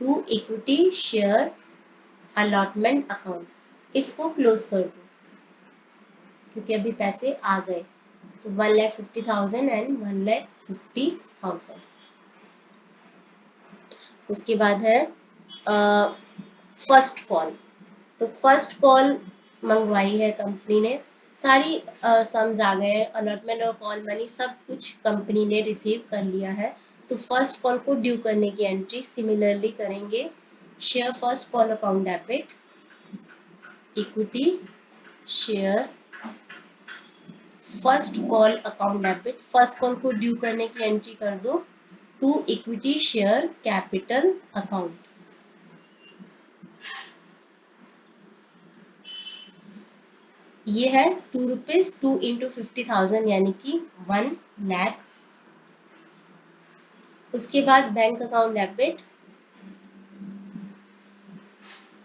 to equity share allotment account. इसको क्लोज कर दो क्योंकि अभी पैसे आ गए। तो 1,50,000 एंड 1,50,000। उसके बाद है फर्स्ट कॉल। तो फर्स्ट कॉल मंगवाई है कंपनी ने, सारी सम्स आ गए हैं, अलॉटमेंट और कॉल मनी सब कुछ कंपनी ने रिसीव कर लिया है। तो फर्स्ट कॉल को ड्यू करने की एंट्री सिमिलरली करेंगे share first call account debit, equity share first call account debit, first call को ड्यू करने की एंट्री कर दो to equity share capital account. ये है ₹2, 2 × 50,000 यानी कि 1 लाख। उसके बाद bank account debit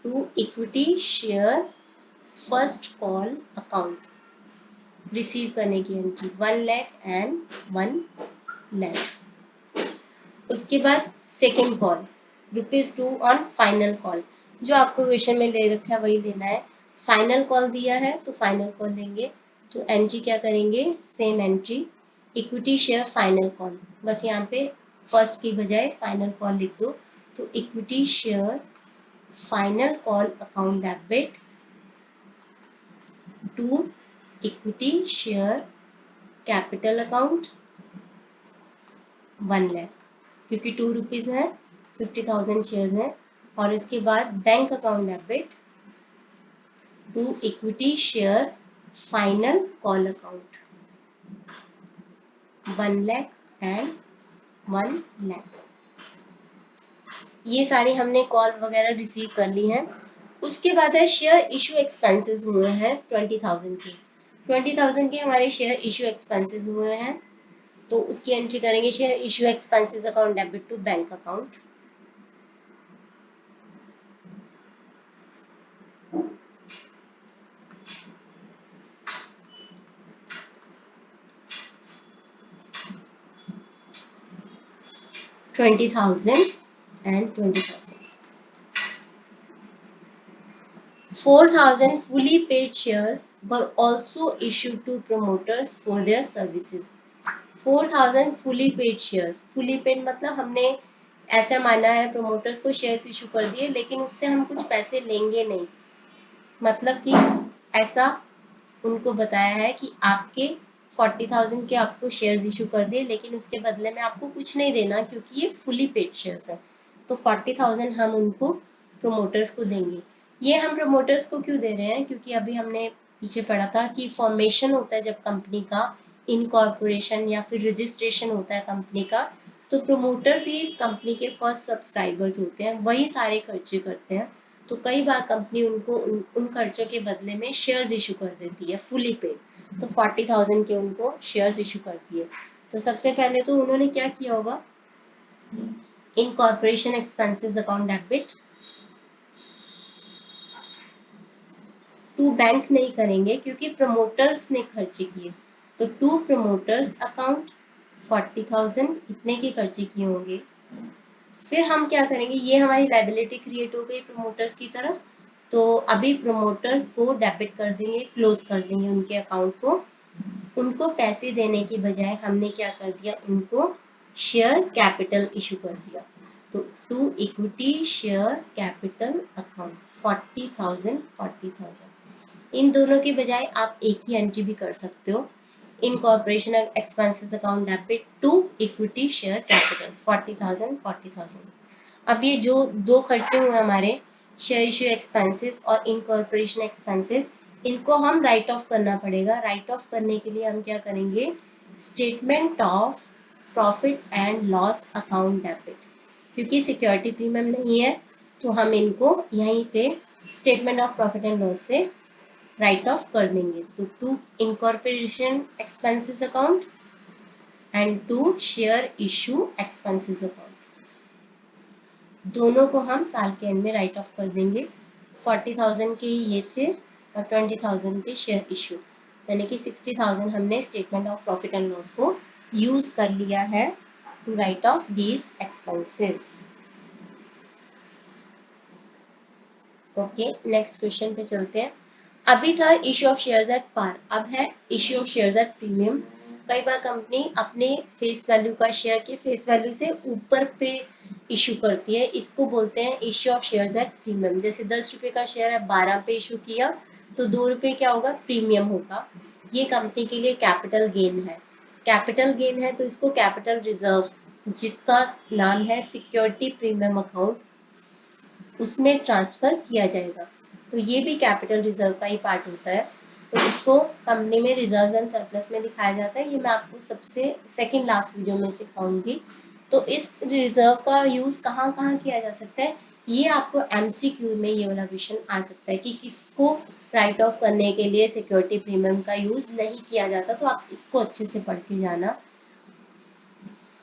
to equity share first call account, receive करने की एंट्री 1 लाख एंड 1 लाख। उसके बाद second call ₹2 on final call, जो आपको क्वेश्चन में दे रखा है वही देना है। फाइनल कॉल दिया है तो फाइनल कॉल देंगे, तो एंट्री क्या करेंगे, same entry equity share final call, बस यहाँ पे फर्स्ट की बजाय फाइनल कॉल लिख दो। तो equity share final call account debit to equity share capital account 1 lakh, क्योंकि ₹2 है, 50,000 शेयर्स हैं। और इसके बाद bank account debit to equity share final call account 1 lakh and 1 lakh. ये सारी हमने कॉल वगैरह रिसीव कर ली हैं। उसके बाद है शेयर इशू एक्सपेंसेस हुए हैं 20,000 के, 20,000 के हमारे शेयर इशू एक्सपेंसेस हुए हैं, तो उसकी एंट्री करेंगे share issue expenses account debit to bank account. $20,000 and $20,000. 4,000 fully paid shares were also issued to promoters for their services. 4,000 fully paid shares, fully paid मतलब हमने ऐसा माना है प्रोमोटर्स को शेयर्स इशू कर दिए, लेकिन उससे हम कुछ पैसे लेंगे नहीं, मतलब कि ऐसा उनको बताया है कि आपके 40,000 के आपको शेयर्स इशू कर दिए, लेकिन उसके बदले में आपको कुछ नहीं देना, क्योंकि ये फुली पेड शेयर्स है। तो 40,000 हम उनको प्रोमोटर्स को देंगे। ये हम प्रोमोटर्स को क्यों दे रहे हैं, क्योंकि अभी हमने पीछे पढ़ा था कि फॉर्मेशन होता है जब कंपनी का, इनकॉर्पोरेशन या फिर रजिस्ट्रेशन होता है कंपनी का, तो प्रोमोटर्स ही कंपनी के फर्स्ट सब्सक्राइबर्स होते हैं, वही सारे खर्चे करते हैं। तो कई बार कंपनी उनको उन खर्चों के बदले में शेयर्स इशू कर देती है फुली पेड, तो 40,000 के उनको शेयर्स इशू करती है। तो सबसे पहले तो उन्होंने क्या किया होगा, incorporation expenses account debit to bank नहीं करेंगे क्योंकि प्रमोटर्स ने खर्चे किए, तो टू प्रमोटर्स अकाउंट 40,000 इतने के खर्चे किए होंगे। फिर हम क्या करेंगे, ये हमारी लायबिलिटी क्रिएट हो गई प्रमोटर्स की तरफ, तो अभी प्रमोटर्स को डेबिट कर देंगे, क्लोज कर देंगे उनके अकाउंट को। उनको पैसे देने की बजाय हमने क्या कर दिया, उनको शेयर कैपिटल इशू कर दिया। तो to equity share capital account 40,000, इन दोनों के बजाय आप एक ही एंट्री भी कर सकते हो, incorporation expenses account debit to equity share capital 40,000। अब ये जो दो खर्चे हुए हमारे, शेयर इशू एक्सपेंसेस और इनकॉर्पोरेशन एक्सपेंसेस, इनको हम राइट ऑफ करना पड़ेगा। राइट ऑफ करने के लिए हम क्या करेंगे, statement of profit and loss account debit, क्योंकि सिक्योरिटी प्रीमियम नहीं है तो हम इनको यहीं पे statement of profit and loss से राइट ऑफ कर देंगे। तो to incorporation expenses account and to share issue expenses account, दोनों को हम साल के एंड में राइट ऑफ कर देंगे। 40,000 के ये थे और 20,000 के शेयर इशू, यानी कि 60,000 हमने statement of profit and loss को यूज कर लिया है to write off these expenses. Okay, next question पे चलते हैं। अभी था issue of shares at par, अब है issue of shares at premium. कई बार कंपनी अपने फेस वैल्यू का शेयर के फेस वैल्यू से ऊपर पे इशू करती है, इसको बोलते हैं issue of shares at premium. जैसे ₹10 का शेयर है, 12 पे इशू किया तो ₹2 क्या होगा, प्रीमियम होगा। ये कंपनी के लिए कैपिटल गेन है। कैपिटल गेन है तो इसको कैपिटल रिजर्व, जिसका नाम है सिक्योरिटी प्रीमियम अकाउंट उसमें ट्रांसफर किया जाएगा। तो ये भी कैपिटल रिजर्व का ही पार्ट होता है। तो इसको कंपनी में रिजर्व एंड सरप्लस में दिखाया जाता है। ये मैं आपको सबसे सेकंड लास्ट वीडियो में सिखाऊंगी। तो इस रिजर्व का यूज कहाँ कहाँ किया जा सकता है, ये आपको एमसीक्यू में ये वाला क्वेश्चन आ सकता है कि किसको राइट ऑफ करने के लिए सिक्योरिटी प्रीमियम का यूज नहीं किया जाता। तो आप इसको अच्छे से पढ़ के जाना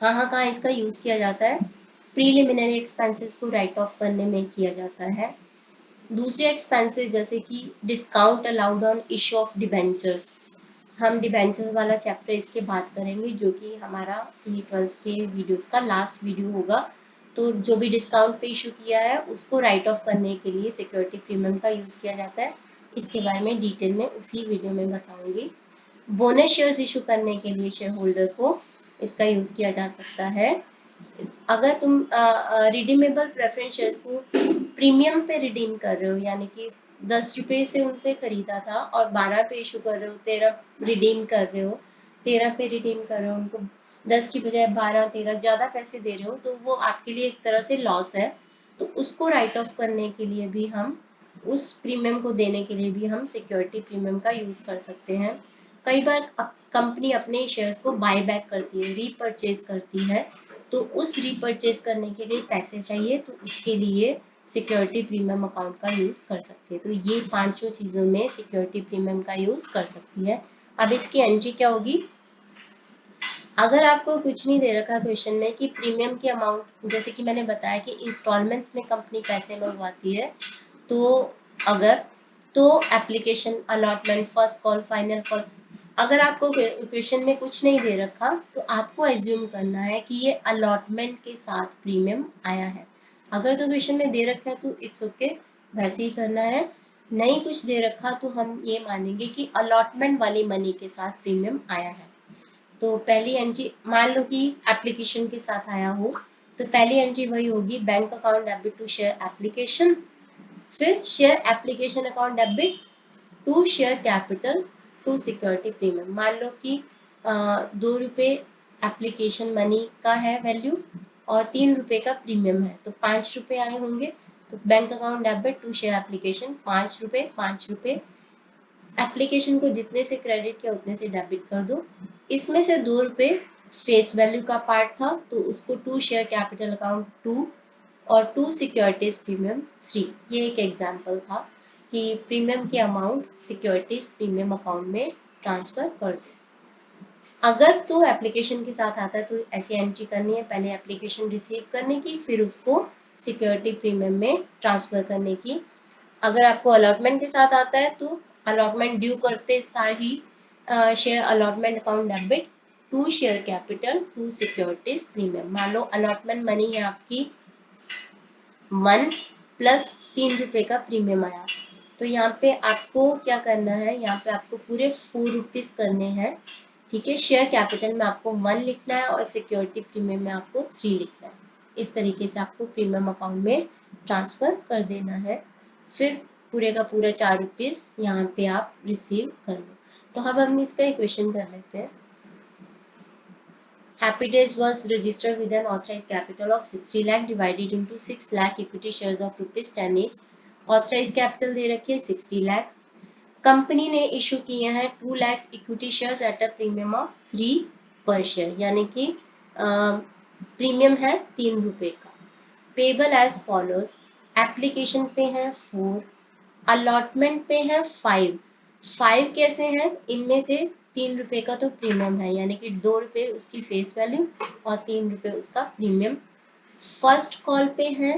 कहाँ कहाँ इसका यूज किया जाता है। प्रीलिमिनरी एक्सपेंसेस को राइट ऑफ करने में किया जाता है। दूसरे एक्सपेंसेस जैसे कि discount allowed on issue of debentures, हम डिबेंचर्स वाला चैप्टर इसके बात करेंगे जो कि हमारा ये 12th के वीडियोस का लास्ट वीडियो होगा। तो जो भी डिस्काउंट पे इशू किया है उसको राइट ऑफ करने के लिए सिक्योरिटी प्रीमियम का यूज किया जाता है। इसके बारे में डिटेल में उसी वीडियो में बताऊंगी। बोनस शेयर्स इशू करने के लिए शेयर होल्डर को इसका यूज किया जा सकता है। अगर तुम रिडीमेबल प्रेफरेंस शेयर्स को प्रीमियम पे रिडीम कर रहे हो, यानी कि 10 रुपए से उनसे खरीदा था और 12 पे इशू कर रहे हो, 13 रिडीम कर रहे हो, 13 पे रिडीम कर रहे हो, उनको 10 की बजाय 12 13 ज्यादा पैसे दे रहे हो, तो वो आपके लिए एक तरह से लॉस है। तो उसको राइट ऑफ करने के लिए भी हम उस प्रीमियम को देने के लिए भी हम सिक्योरिटी प्रीमियम का यूज कर सकते हैं। कई बार कंपनी अपने शेयर्स को बाय बैक करती है, रीपरचेज करती है, तो उस रीपरचेज करने के लिए पैसे चाहिए, तो उसके लिए सिक्योरिटी प्रीमियम अकाउंट का यूज कर सकते हैं। तो ये पांचों चीजों में सिक्योरिटी प्रीमियम का यूज कर सकती है। अब इसकी एंट्री क्या होगी, अगर आपको कुछ नहीं दे रखा क्वेश्चन में कि प्रीमियम की अमाउंट, जैसे कि मैंने बताया कि इंस्टॉलमेंट्स में कंपनी पैसे मंगवाती है, तो अगर तो application allotment first call final call, अगर आपको क्वेश्चन में कुछ नहीं दे रखा तो आपको एज्यूम करना है कि ये अलॉटमेंट के साथ प्रीमियम आया है। अगर तो क्वेश्चन में दे रखा है तो इट्स ओके, वैसे ही करना है। नहीं कुछ दे रखा तो हम ये मानेंगे कि अलॉटमेंट वाली मनी के साथ प्रीमियम आया है। तो पहली एंट्री मान लो कि एप्लीकेशन के साथ आया हो, तो पहली एंट्री वही होगी, bank account debit to share application, फिर share application account debit to share capital to security premium. मान लो कि 2 रुपए एप्लीकेशन मनी का है वैल्यू और 3 रुपए का प्रीमियम है, तो 5 रुपए आए होंगे। तो bank account debit to share application 5 रुपए, 5 रुपए एप्लीकेशन को जितने से क्रेडिट किया उतने से डेबिट कर दो। इसमें से 2 रुपए फेस वैल्यू का पार्ट था, तो उसको टू शेयर कैपिटल अकाउंट 2 और टू सिक्योरिटीज प्रीमियम 3। ये एक एग्जाम्पल था कि प्रीमियम की अमाउंट सिक्योरिटीज प्रीमियम अकाउंट में ट्रांसफर कर दो। अगर तो एप्लीकेशन के साथ आता है तो ऐसी एंट्री करनी है, पहले एप्लीकेशन रिसीव करने की, फिर उसको सिक्योरिटी प्रीमियम में ट्रांसफर करने की। अगर आपको अलॉटमेंट के साथ आता है तो अलॉटमेंट ड्यू करते सार ही share allotment account debit to share capital to securities premium. मान लो अलॉटमेंट मनी है आपकी 1 प्लस 3 रुपए का प्रीमियम आया, तो यहाँ पे आपको क्या करना है, यहाँ पे आपको पूरे 4 रुपीज करने हैं। ठीक है, शेयर कैपिटल में आपको 1 लिखना है और सिक्योरिटी प्रीमियम में आपको 3 लिखना है। इस तरीके से आपको प्रीमियम अकाउंट में ट्रांसफर कर देना है। फिर पूरे का पूरा 4 रुपीज यहाँ पे आप रिसीव कर लो। तो अब हम इसका इक्वेशन कर लेते हैं। Happy Days was registered with an authorized capital of 60 lakh divided into 6 lakh equity shares of rupees 10 each. Authorized capital दे रखी है 60 lakh। कंपनी ने इशू किए हैं 2 lakh equity shares at a premium of 3 पर शेयर, यानी कि प्रीमियम है 3 रुपए का। पेबल एज फॉलोज, एप्लीकेशन पे है 4, अलॉटमेंट पे है 5। 5 कैसे हैं, इनमें से 3 रुपए का तो प्रीमियम है, यानी कि 2 रुपए उसकी फेस वैल्यू और 3 रुपए उसका प्रीमियम। फर्स्ट कॉल पे है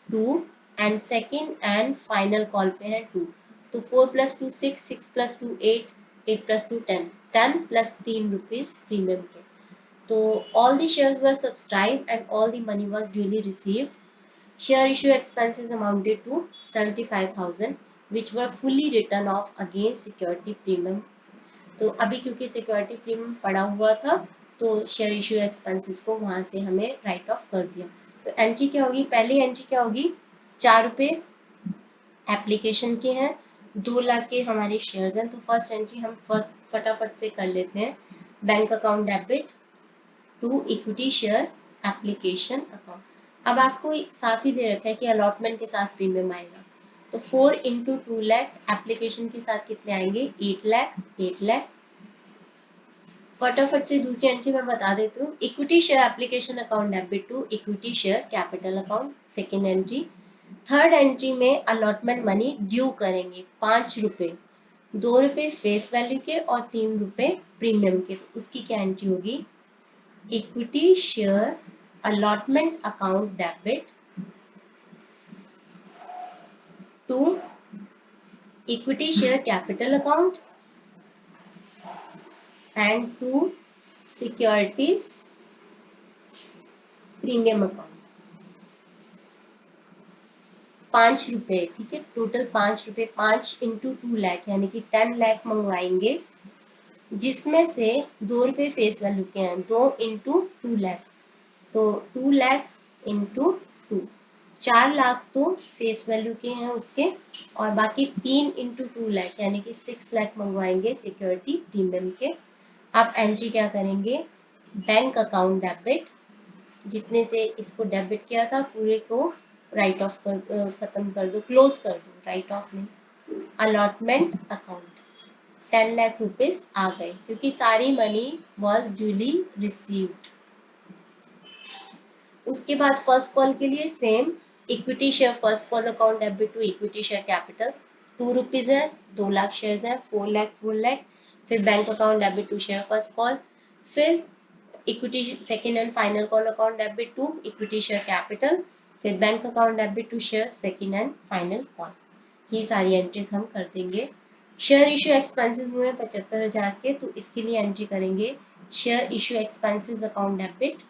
2 and second and final call पे है 2। तो 4 + 2 6, 6 + 2 8, 8 + 2 10, 10 + 3 रुपीज प्रीमियम के। तो all the shares were subscribed and all the money was duly received. Share issue expenses amounted to 75,000 which were fully written off against security premium. तो अभी क्योंकि सिक्योरिटी प्रीमियम पड़ा हुआ था तो शेयर इश्यू एक्सपेंसेस को वहां से हमें राइट ऑफ कर दिया। तो एंट्री क्या होगी, पहली एंट्री क्या होगी, 4 रुपए एप्लीकेशन के हैं, 2 लाख के हमारे शेयर्स हैं। तो फर्स्ट एंट्री हम फटाफट से कर लेते हैं, bank account debit to equity share application account. अब आपको साफ ही दे रखा है कि अलॉटमेंट के साथ प्रीमियम आएगा, तो 4 इंटू 2 लाख एप्लीकेशन के साथ कितने आएंगे, 8 लाख, 8 लाख। फटाफट से दूसरी एंट्री मैं बता देती हूँ। Equity share application account debit to equity share capital account, second entry. Third entry में अलॉटमेंट मनी ड्यू करेंगे 5 रुपए, 2 रुपए फेस वैल्यू के और 3 रुपए प्रीमियम के, तो उसकी क्या एंट्री होगी, equity share allotment account debit to equity share capital account and to securities premium account. 5 रुपए, ठीक है, टोटल 5 रुपए, 5 इंटू 2 लाख यानी कि 10 लाख मंगवाएंगे, जिसमें से 2 रुपए फेस वैल्यू के हैं, 2 इंटू 2 लाख, तो 2 लाख इंटू 2, 4 लाख तो फेस वैल्यू के हैं उसके, और बाकी 3 इंटू 2 लाख यानी कि 6 लाख मंगवाएंगे सिक्योरिटी प्रीमियम के। आप एंट्री क्या करेंगे, बैंक अकाउंट डेबिट, जितने से इसको डेबिट किया था पूरे को राइट ऑफ कर, खत्म कर दो, क्लोज कर दो, राइट ऑफ नहीं, अलॉटमेंट अकाउंट 10 लाख रुपीस आ गए क्योंकि सारी मनी वॉज ड्यूली रिसीव्ड। उसके बाद फर्स्ट कॉल के लिए same, equity share first call account debit to equity share capital, 2 rupees है, 2 लाख शेयर्स है, 4 लाख 4 लाख, फिर bank account debit to share first call, फिर equity second and final call account debit to equity share capital, फिर bank account debit to share second and final call. ये सारी एंट्रीज हम कर देंगे। शेयर इशू एक्सपेंसेस हुए 75,000 के, तो इसके लिए एंट्री करेंगे share issue expenses account debit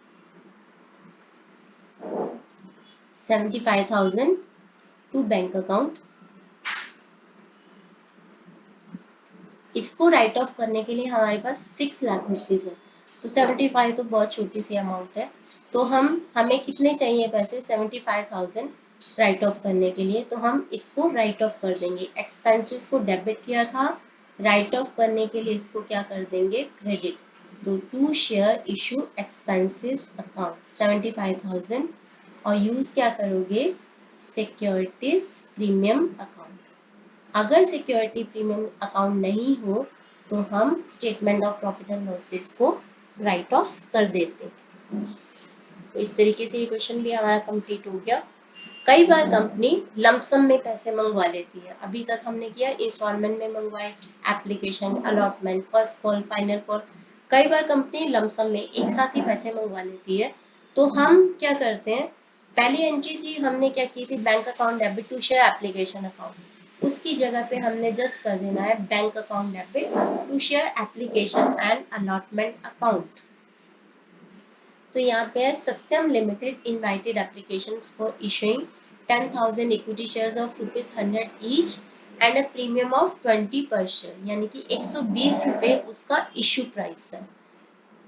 75,000 to bank account. इसको राइट ऑफ करने के लिए हमारे पास 6 लाख रुपीज है, तो 75 तो बहुत छोटी सी अमाउंट है, तो हमें कितने चाहिए पैसे, 75,000 राइट ऑफ करने के लिए, तो हम इसको राइट ऑफ कर देंगे। एक्सपेंसेस को डेबिट किया था, राइट ऑफ करने के लिए इसको क्या कर देंगे, क्रेडिट, तो to share issue expenses account 75,000, और यूज क्या करोगे, सिक्योरिटीज प्रीमियम अकाउंट। अगर सिक्योरिटी प्रीमियम अकाउंट नहीं हो तो हम statement of profit and losses को राइट ऑफ कर देते। तो इस तरीके से ये क्वेश्चन भी हमारा कंप्लीट हो गया। कई बार कंपनी लमसम में पैसे मंगवा लेती है, अभी तक हमने किया इंस्टॉलमेंट में मंगवाए, application, allotment, first call, final call. कई बार कंपनी लमसम में एक साथ ही पैसे मंगवा लेती है, तो हम क्या करते हैं, पहली एंट्री थी हमने क्या की थी, bank account debit to share application account, उसकी जगह पे हमने जस्ट कर देना है bank account debit to share application and allotment account. तो यहाँ पे है Satyam limited invited applications for issuing 10,000 equity shares of ₹100 each and a premium of 20 per share, यानी कि 120 रुपए उसका इशू प्राइस है।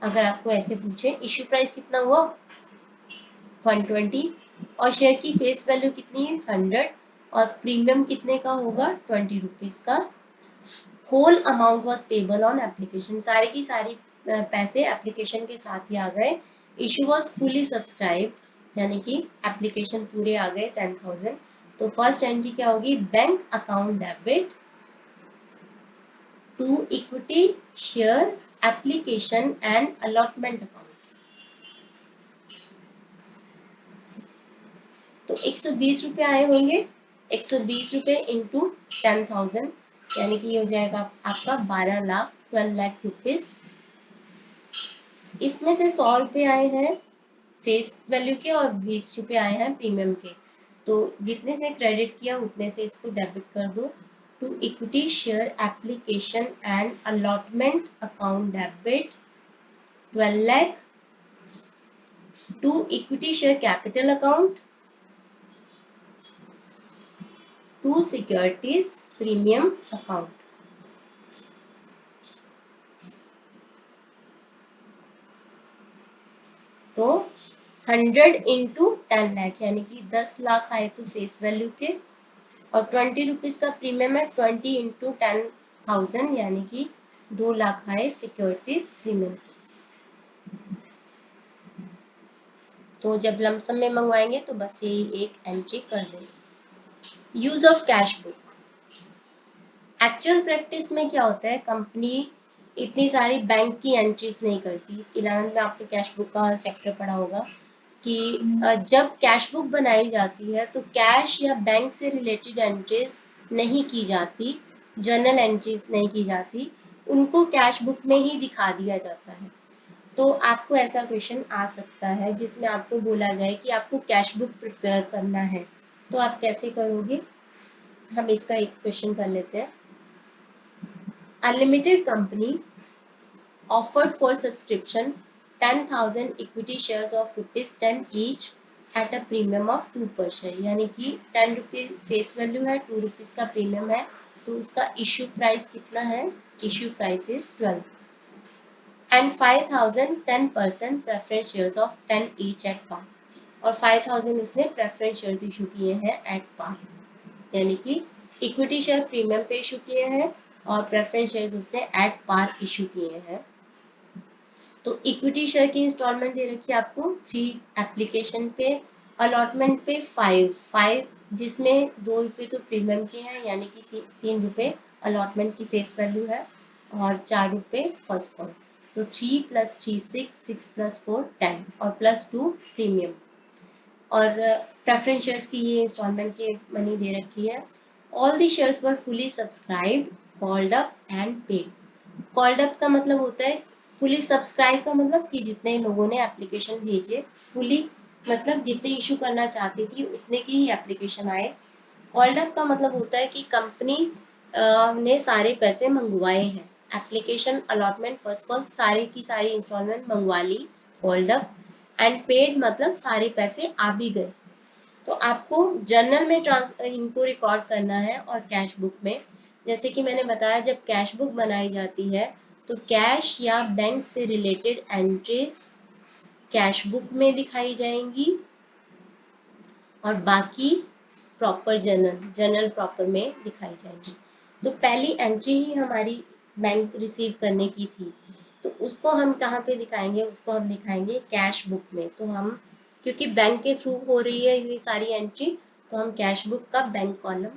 अगर आपको ऐसे पूछे इशू प्राइस कितना हुआ 120, और शेयर की फेस वैल्यू कितनी है 100, और प्रीमियम कितने का होगा 20 रुपीज का। Whole amount was payable on application, सारे की सारी पैसे एप्लीकेशन के साथ ही आ गए। इशू वॉज फुली सब्सक्राइब यानी कि एप्लीकेशन पूरे आ गए 10,000। तो फर्स्ट एंट्री क्या होगी, bank account debit to equity share application and allotment account. तो 120 रुपए आए होंगे, 120 रुपए इंटू 10,000 यानी कि ये हो जाएगा आपका 12 लाख, 12 लाख रुपीज। इसमें से 100 रुपए आए हैं फेस वैल्यू के और 20 रुपए आए हैं प्रीमियम के, तो जितने से क्रेडिट किया उतने से इसको डेबिट कर दो। To equity share application and allotment account debit 12 lakh to equity share capital account to securities premium account. तो 100 इंटू 10 लाख यानी कि 10 लाख आए तो फेस वैल्यू के, और 20 रुपीज का प्रीमियम है, 20 इंटू 10,000 यानी कि 2 लाख आए सिक्योरिटीज प्रीमियम के। तो जब लमसम में मंगवाएंगे तो बस यही एक एंट्री कर देंगे। Use of cash book, actual practice में क्या होता है, कंपनी इतनी सारी बैंक की एंट्रीज नहीं करती। 11th में आपने कैश बुक का चैप्टर पढ़ा होगा कि जब कैश बुक बनाई जाती है तो कैश या बैंक से रिलेटेड एंट्रीज नहीं की जाती, जर्नल एंट्रीज नहीं की जाती, उनको कैश बुक में ही दिखा दिया जाता है। तो आपको ऐसा क्वेश्चन आ सकता है जिसमें आपको बोला जाए कि आपको कैश बुक प्रिपेयर करना है, तो आप कैसे करोगे? हम इसका एक क्वेश्चन कर लेते हैं। A limited company offered for subscription 10,000 equity shares of ₹10 each at a premium of 2 per share, यानी कि 10 रुपीज फेस वैल्यू है, 2 रुपीज का प्रीमियम है, तो उसका इश्यू प्राइस कितना है? Issue price is 12 and 5,000 10% preference shares of 10 each at par, और 5,000 उसने प्रेफरेंस शेयर्स इशू किए हैं एट पार, यानी कि इक्विटी शेयर प्रीमियम पे इशू किए हैं और प्रेफरेंस शेयर्स उसने एट पार इशू किए हैं। तो इक्विटी शेयर की इंस्टॉलमेंट दे रखी है आपको 3 एप्लीकेशन पे, अलॉटमेंट पे 5 जिसमें 2 रुपये तो प्रीमियम के हैं, यानी कि 3 रुपये अलॉटमेंट की फेस वैल्यू है और 4 रुपये फर्स्ट कॉल, तो 3 + 3 6 + 4 10 और +2 प्रीमियम, और प्रेफरेंस शेयर्स की ये इंस्टॉलमेंट की मनी दे रखी है। All the shares were fully subscribed, called up and paid. Called up का मतलब होता है, फुली सब्सक्राइब का मतलब कि जितने लोगों ने एप्लीकेशन भेजे, फुली मतलब जितने इशू करना चाहती थी उतने की ही एप्लीकेशन आए। कॉल्ड अप का मतलब होता है कि कंपनी ने सारे पैसे मंगवाए हैं, एप्लीकेशन अलॉटमेंट फर्स्ट कॉल सारी की सारी इंस्टॉलमेंट मंगवा ली, कॉल्ड अप, एंड पेड मतलब सारे पैसे आ भी गए। तो आपको जर्नल में इनको रिकॉर्ड करना है और कैश बुक में। जैसे कि मैंने बताया, जब कैश बुक बनाई जाती है तो कैश या बैंक से रिलेटेड एंट्रीज कैश बुक में दिखाई जाएंगी और बाकी प्रॉपर जर्नल प्रॉपर में दिखाई जाएंगी। तो पहली एंट्री ही हमारी बैंक रिसीव करने की थी, तो उसको हम कहाँ पे दिखाएंगे? उसको हम दिखाएंगे कैश बुक में। तो हम, क्योंकि बैंक के थ्रू हो रही है ये सारी एंट्री, तो हम कैश बुक का बैंक कॉलम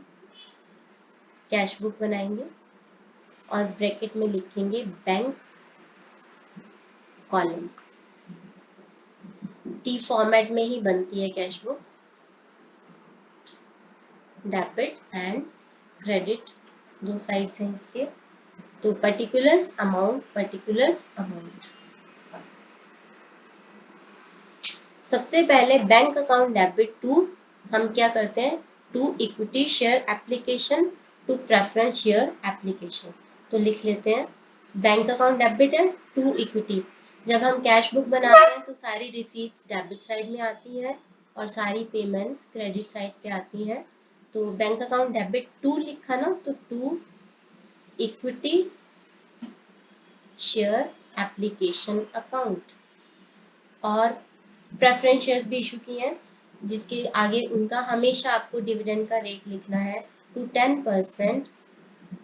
कैश बुक बनाएंगे और ब्रैकेट में लिखेंगे बैंक कॉलम। टी फॉर्मेट में ही बनती है cash book, debit and credit दो साइड्स हैं इसके। तो पर्टिकुलर्स अमाउंट। सबसे पहले बैंक अकाउंट डेबिट टू, हम क्या करते हैं, to equity share application to preference share application. तो लिख लेते हैं बैंक अकाउंट डेबिट है टू इक्विटी। जब हम कैश बुक बनाते हैं तो सारी रिसीट्स डेबिट साइड में आती है और सारी पेमेंट्स क्रेडिट साइड पे आती है। तो बैंक अकाउंट डेबिट टू लिखा ना, तो to equity share application account, और प्रेफरेंस शेयर्स भी इशू किए हैं जिसके आगे उनका हमेशा आपको डिविडेंड का रेट लिखना है, to 10%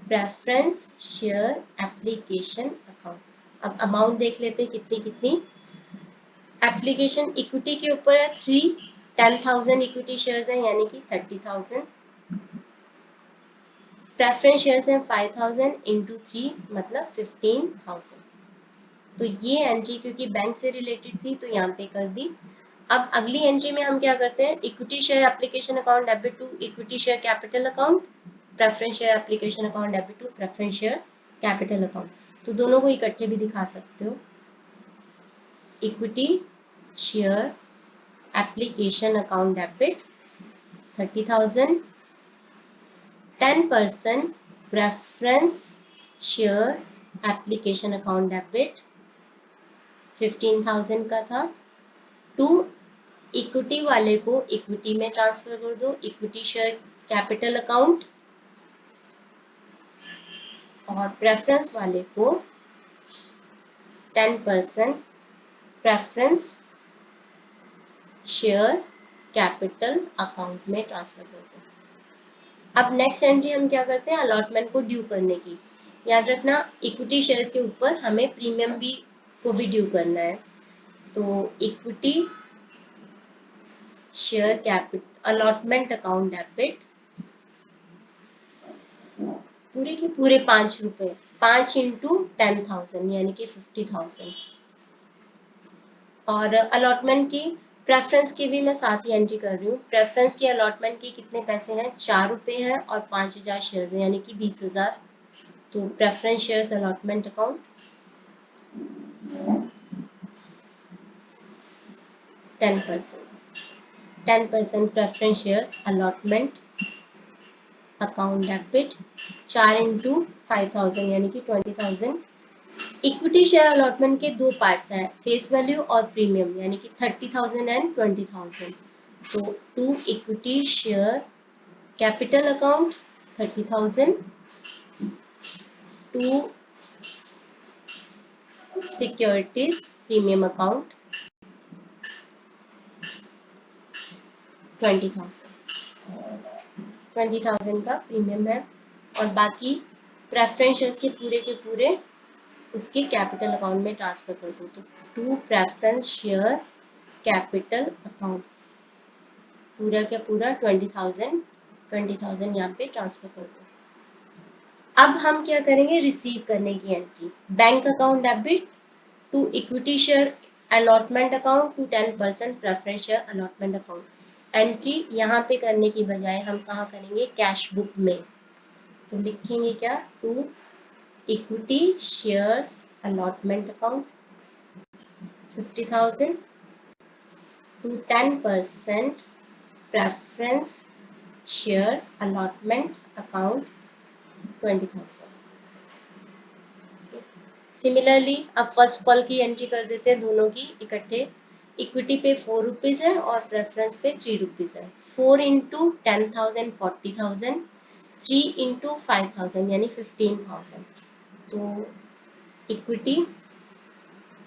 preference share application account. अब अमाउंट देख लेते हैं कितनी कितनी। एप्लीकेशन इक्विटी के ऊपर है 3, 10,000 इक्विटी शेयर्स हैं यानी कि 30,000। प्रेफरेंस शेयर्स हैं 5,000 इंटू 3 मतलब 15,000। तो ये एंट्री क्योंकि बैंक से रिलेटेड थी तो यहाँ पे कर दी। अब अगली एंट्री में हम क्या करते हैं, equity share application account debit to equity share capital account, preference share application account debit to preference shares capital account. तो दोनों को इकट्ठे भी दिखा सकते हो। Equity share application account debit 30,000, 10% preference share application account debit 15,000 का था। टू इक्विटी वाले को इक्विटी में ट्रांसफर कर दो, इक्विटी शेयर कैपिटल अकाउंट, और प्रेफरेंस वाले को 10% प्रेफरेंस शेयर कैपिटल अकाउंट में ट्रांसफर कर दो। अब नेक्स्ट एंट्री हम क्या करते हैं, अलॉटमेंट को ड्यू करने की। याद रखना इक्विटी शेयर के ऊपर हमें प्रीमियम भी को भी ड्यू करना है। तो equity share capital allotment account debit पूरे के पूरे 5 रुपए, 5 इंटू 10,000 यानी कि 50,000। और अलॉटमेंट की प्रेफरेंस की भी मैं साथ ही एंट्री कर रही हूँ। प्रेफरेंस की अलॉटमेंट की कितने पैसे हैं, 4 रुपए है और 5,000 शेयर है यानी कि 20,000। तो preference shares allotment account 10%, 10% preference shares allotment account debit 4 into 5,000 यानी कि 20,000। इक्विटी शेयर अलॉटमेंट के दो पार्ट्स हैं, फेस वैल्यू और प्रीमियम, यानी कि 30,000 एंड 20,000। तो to equity share capital account 30,000, to securities premium account 20,000 का प्रीमियम है। और बाकी प्रेफरेंस शेयर्स के पूरे उसके कैपिटल अकाउंट में ट्रांसफर कर दो। तो to preference share capital account पूरा का पूरा 20,000 यहाँ पे ट्रांसफर कर दो। अब हम क्या करेंगे, रिसीव करने की entry, bank account debit to equity share allotment account to 10% preference share allotment account. Entry यहाँ पे करने की बजाय हम कहाँ करेंगे, कैश बुक में। तो लिखेंगे क्या, to equity shares allotment account 50,000 to 10% preference shares allotment account 20,000। Similarly अब फर्स्ट कॉल की एंट्री कर देते हैं दोनों की इकट्ठे। इक्विटी पे 4 रुपीज है और प्रेफरेंस पे 3 रुपीज है। 4 इंटू 10,000 40,000, 3 इंटू 5,000 यानी 15,000। तो इक्विटी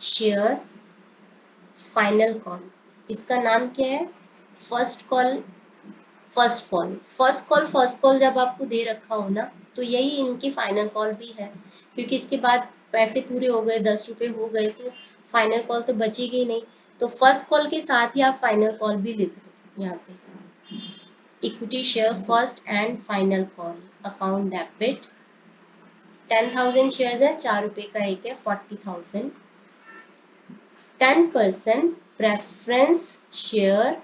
शेयर फाइनल कॉल, इसका नाम क्या है, फर्स्ट कॉल। फर्स्ट कॉल जब आपको दे रखा हो ना, तो यही इनकी फाइनल कॉल भी है, क्योंकि इसके बाद पैसे पूरे हो गए, 10 रुपए हो गए, तो फाइनल कॉल तो बचेगी नहीं। तो फर्स्ट कॉल के साथ ही आप फाइनल कॉल भी लिख दो यहाँ पे, equity share first and final call account debit 10,000 share है, 4 रुपए का एक है, 40,000। 10% preference share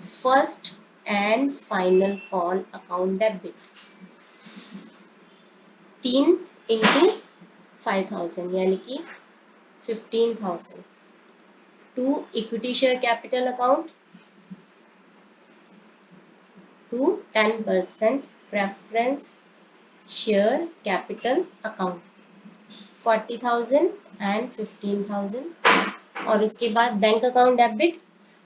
first and final call account debit 3 into 5,000 यानी कि 15,000। To equity share capital account to 10% preference share capital account 40,000 and 15,000। और उसके बाद bank account debit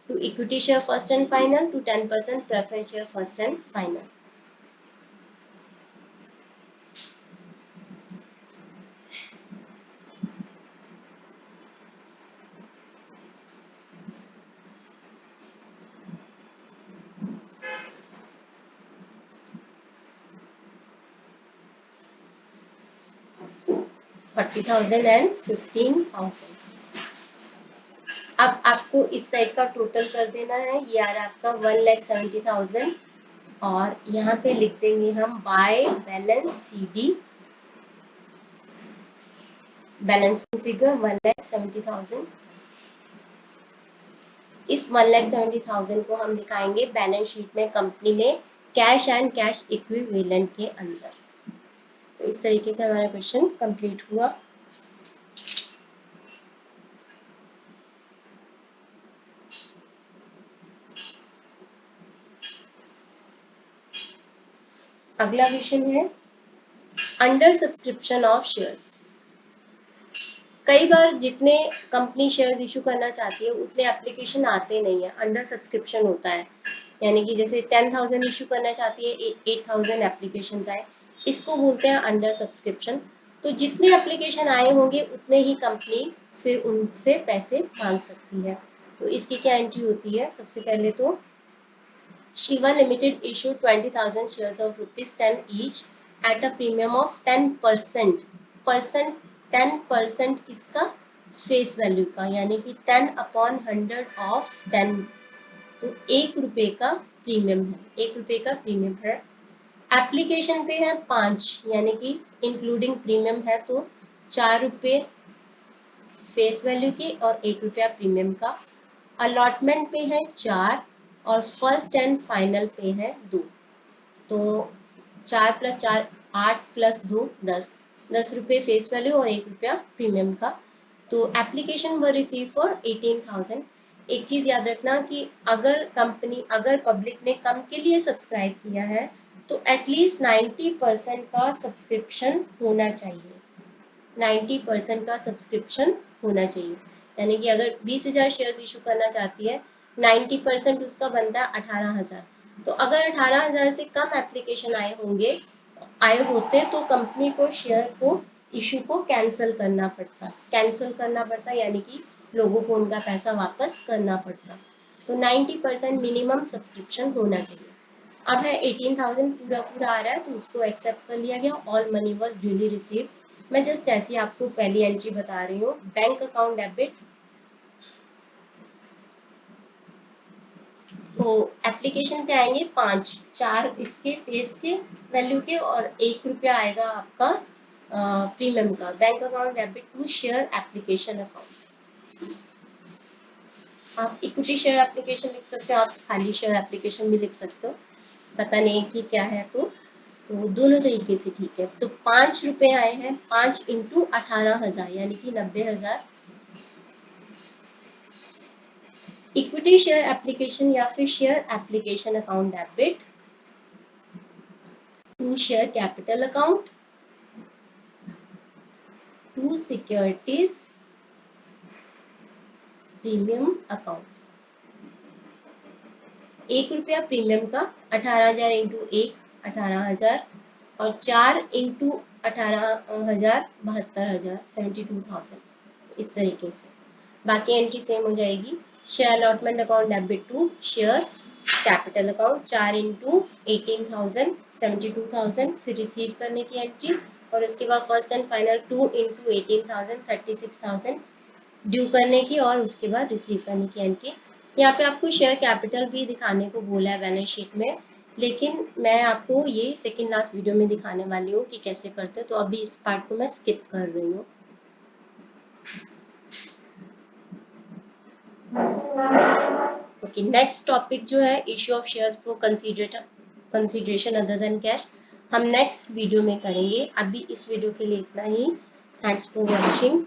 to equity share first and final to 10% preference share first and final. $40,000 and 15,000। अब आपको इस साइड का टोटल कर देना है, ये आ रहा है आपका 1,70,000। और यहाँ पे लिख देंगे हम by balance CD, balancing figure 1,70,000। इस 1,70,000 को हम दिखाएंगे बैलेंस शीट में, कंपनी में कैश एंड कैश इक्विवेलेंट के अंदर। तो इस तरीके से हमारा क्वेश्चन कंप्लीट हुआ। अगला क्वेश्चन है अंडर सब्सक्रिप्शन ऑफ शेयर्स। कई बार जितने कंपनी शेयर्स इशू करना चाहती है उतने एप्लीकेशन आते नहीं है, अंडर सब्सक्रिप्शन होता है। यानी कि जैसे 10,000 इशू करना चाहती है, 8,000 एप्लीकेशन आए, इसको बोलते हैं अंडर सब्सक्रिप्शन। तो जितने एप्लीकेशन आए होंगे उतने ही कंपनी फिर उनसे पैसे मांग सकती है। तो इसकी क्या एंट्री होती है, सबसे पहले तो Shiva Limited issued 20,000 shares of ₹10 each at a premium of 10%। 10% किसका, फेस वैल्यू का, यानी कि 10/100 ऑफ 10 तो 1 रुपए का प्रीमियम है, 1 रुपए का प्रीमियम है। एप्लीकेशन पे है 5, यानी कि इंक्लूडिंग प्रीमियम है तो 4 रुपए फेस वैल्यू की और 1 रुपया प्रीमियम का। अलॉटमेंट पे है 4 और फर्स्ट एंड फाइनल पे है 2। तो 4 + 4 8 + 2 10, 10 रुपये फेस वैल्यू और 1 रुपया प्रीमियम का। तो एप्लीकेशन वर रिसीव फॉर 18,000। एक चीज याद रखना कि अगर पब्लिक ने कम के लिए सब्सक्राइब किया है तो एटलीस्ट 90% का सब्सक्रिप्शन होना चाहिए, 90% का सब्सक्रिप्शन होना चाहिए। यानी कि अगर 20,000 शेयर्स इशू करना चाहती है, 90% उसका बनता है 18,000। तो अगर 18,000 से कम एप्लीकेशन आए होते तो कंपनी को शेयर को इशू को कैंसिल करना पड़ता, यानी कि लोगों को उनका पैसा वापस करना पड़ता। तो 90% मिनिमम सब्सक्रिप्शन होना चाहिए। अब है 18,000 पूरा आ रहा है तो उसको एक्सेप्ट कर लिया गया। All money was duly receive. मैं जस्ट ऐसी आपको पहली एंट्री बता रही हूँ। बैंक अकाउंट डेबिट, तो एप्लीकेशन पे आएंगे 5, 4 इसके फेस के वैल्यू के और 1 रुपया आएगा आपका प्रीमियम का। Bank account debit to share application account. आप इक्विटी शेयर एप्लीकेशन लिख सकते हो, आप खाली शेयर एप्लीकेशन भी लिख सकते हो, पता नहीं कि क्या है। तो दोनों तरीके से ठीक है। तो 5 रुपए आए हैं, 5 × 18,000 यानी कि 90,000। इक्विटी शेयर एप्लीकेशन या फिर share application account debit to share capital account to securities premium account. 1 रुपया प्रीमियम का, 18,000 × 1 18,000 और 4 × 18,000 72,000 72,000, इस तरीके से। बाकी एंट्री सेम हो जाएगी। Share allotment account debit to share capital account 4 × 18,000 72,000, फिर रिसीव करने की एंट्री और उसके बाद फर्स्ट एंड फाइनल 2 × 18,000 36,000 ड्यू करने की और उसके बाद रिसीव करने की एंट्री। यहाँ पे आपको शेयर कैपिटल भी दिखाने को बोला है बैलेंस शीट में, लेकिन मैं आपको ये सेकंड लास्ट वीडियो में दिखाने वाली हूँ कि कैसे करते हैं, तो अभी इस पार्ट को मैं स्किप कर रही हूँ। ओके, नेक्स्ट टॉपिक जो है issue of shares for consideration other than cash, हम नेक्स्ट वीडियो में करेंगे। अभी इस वीडियो के लिए इतना ही। Thanks for watching.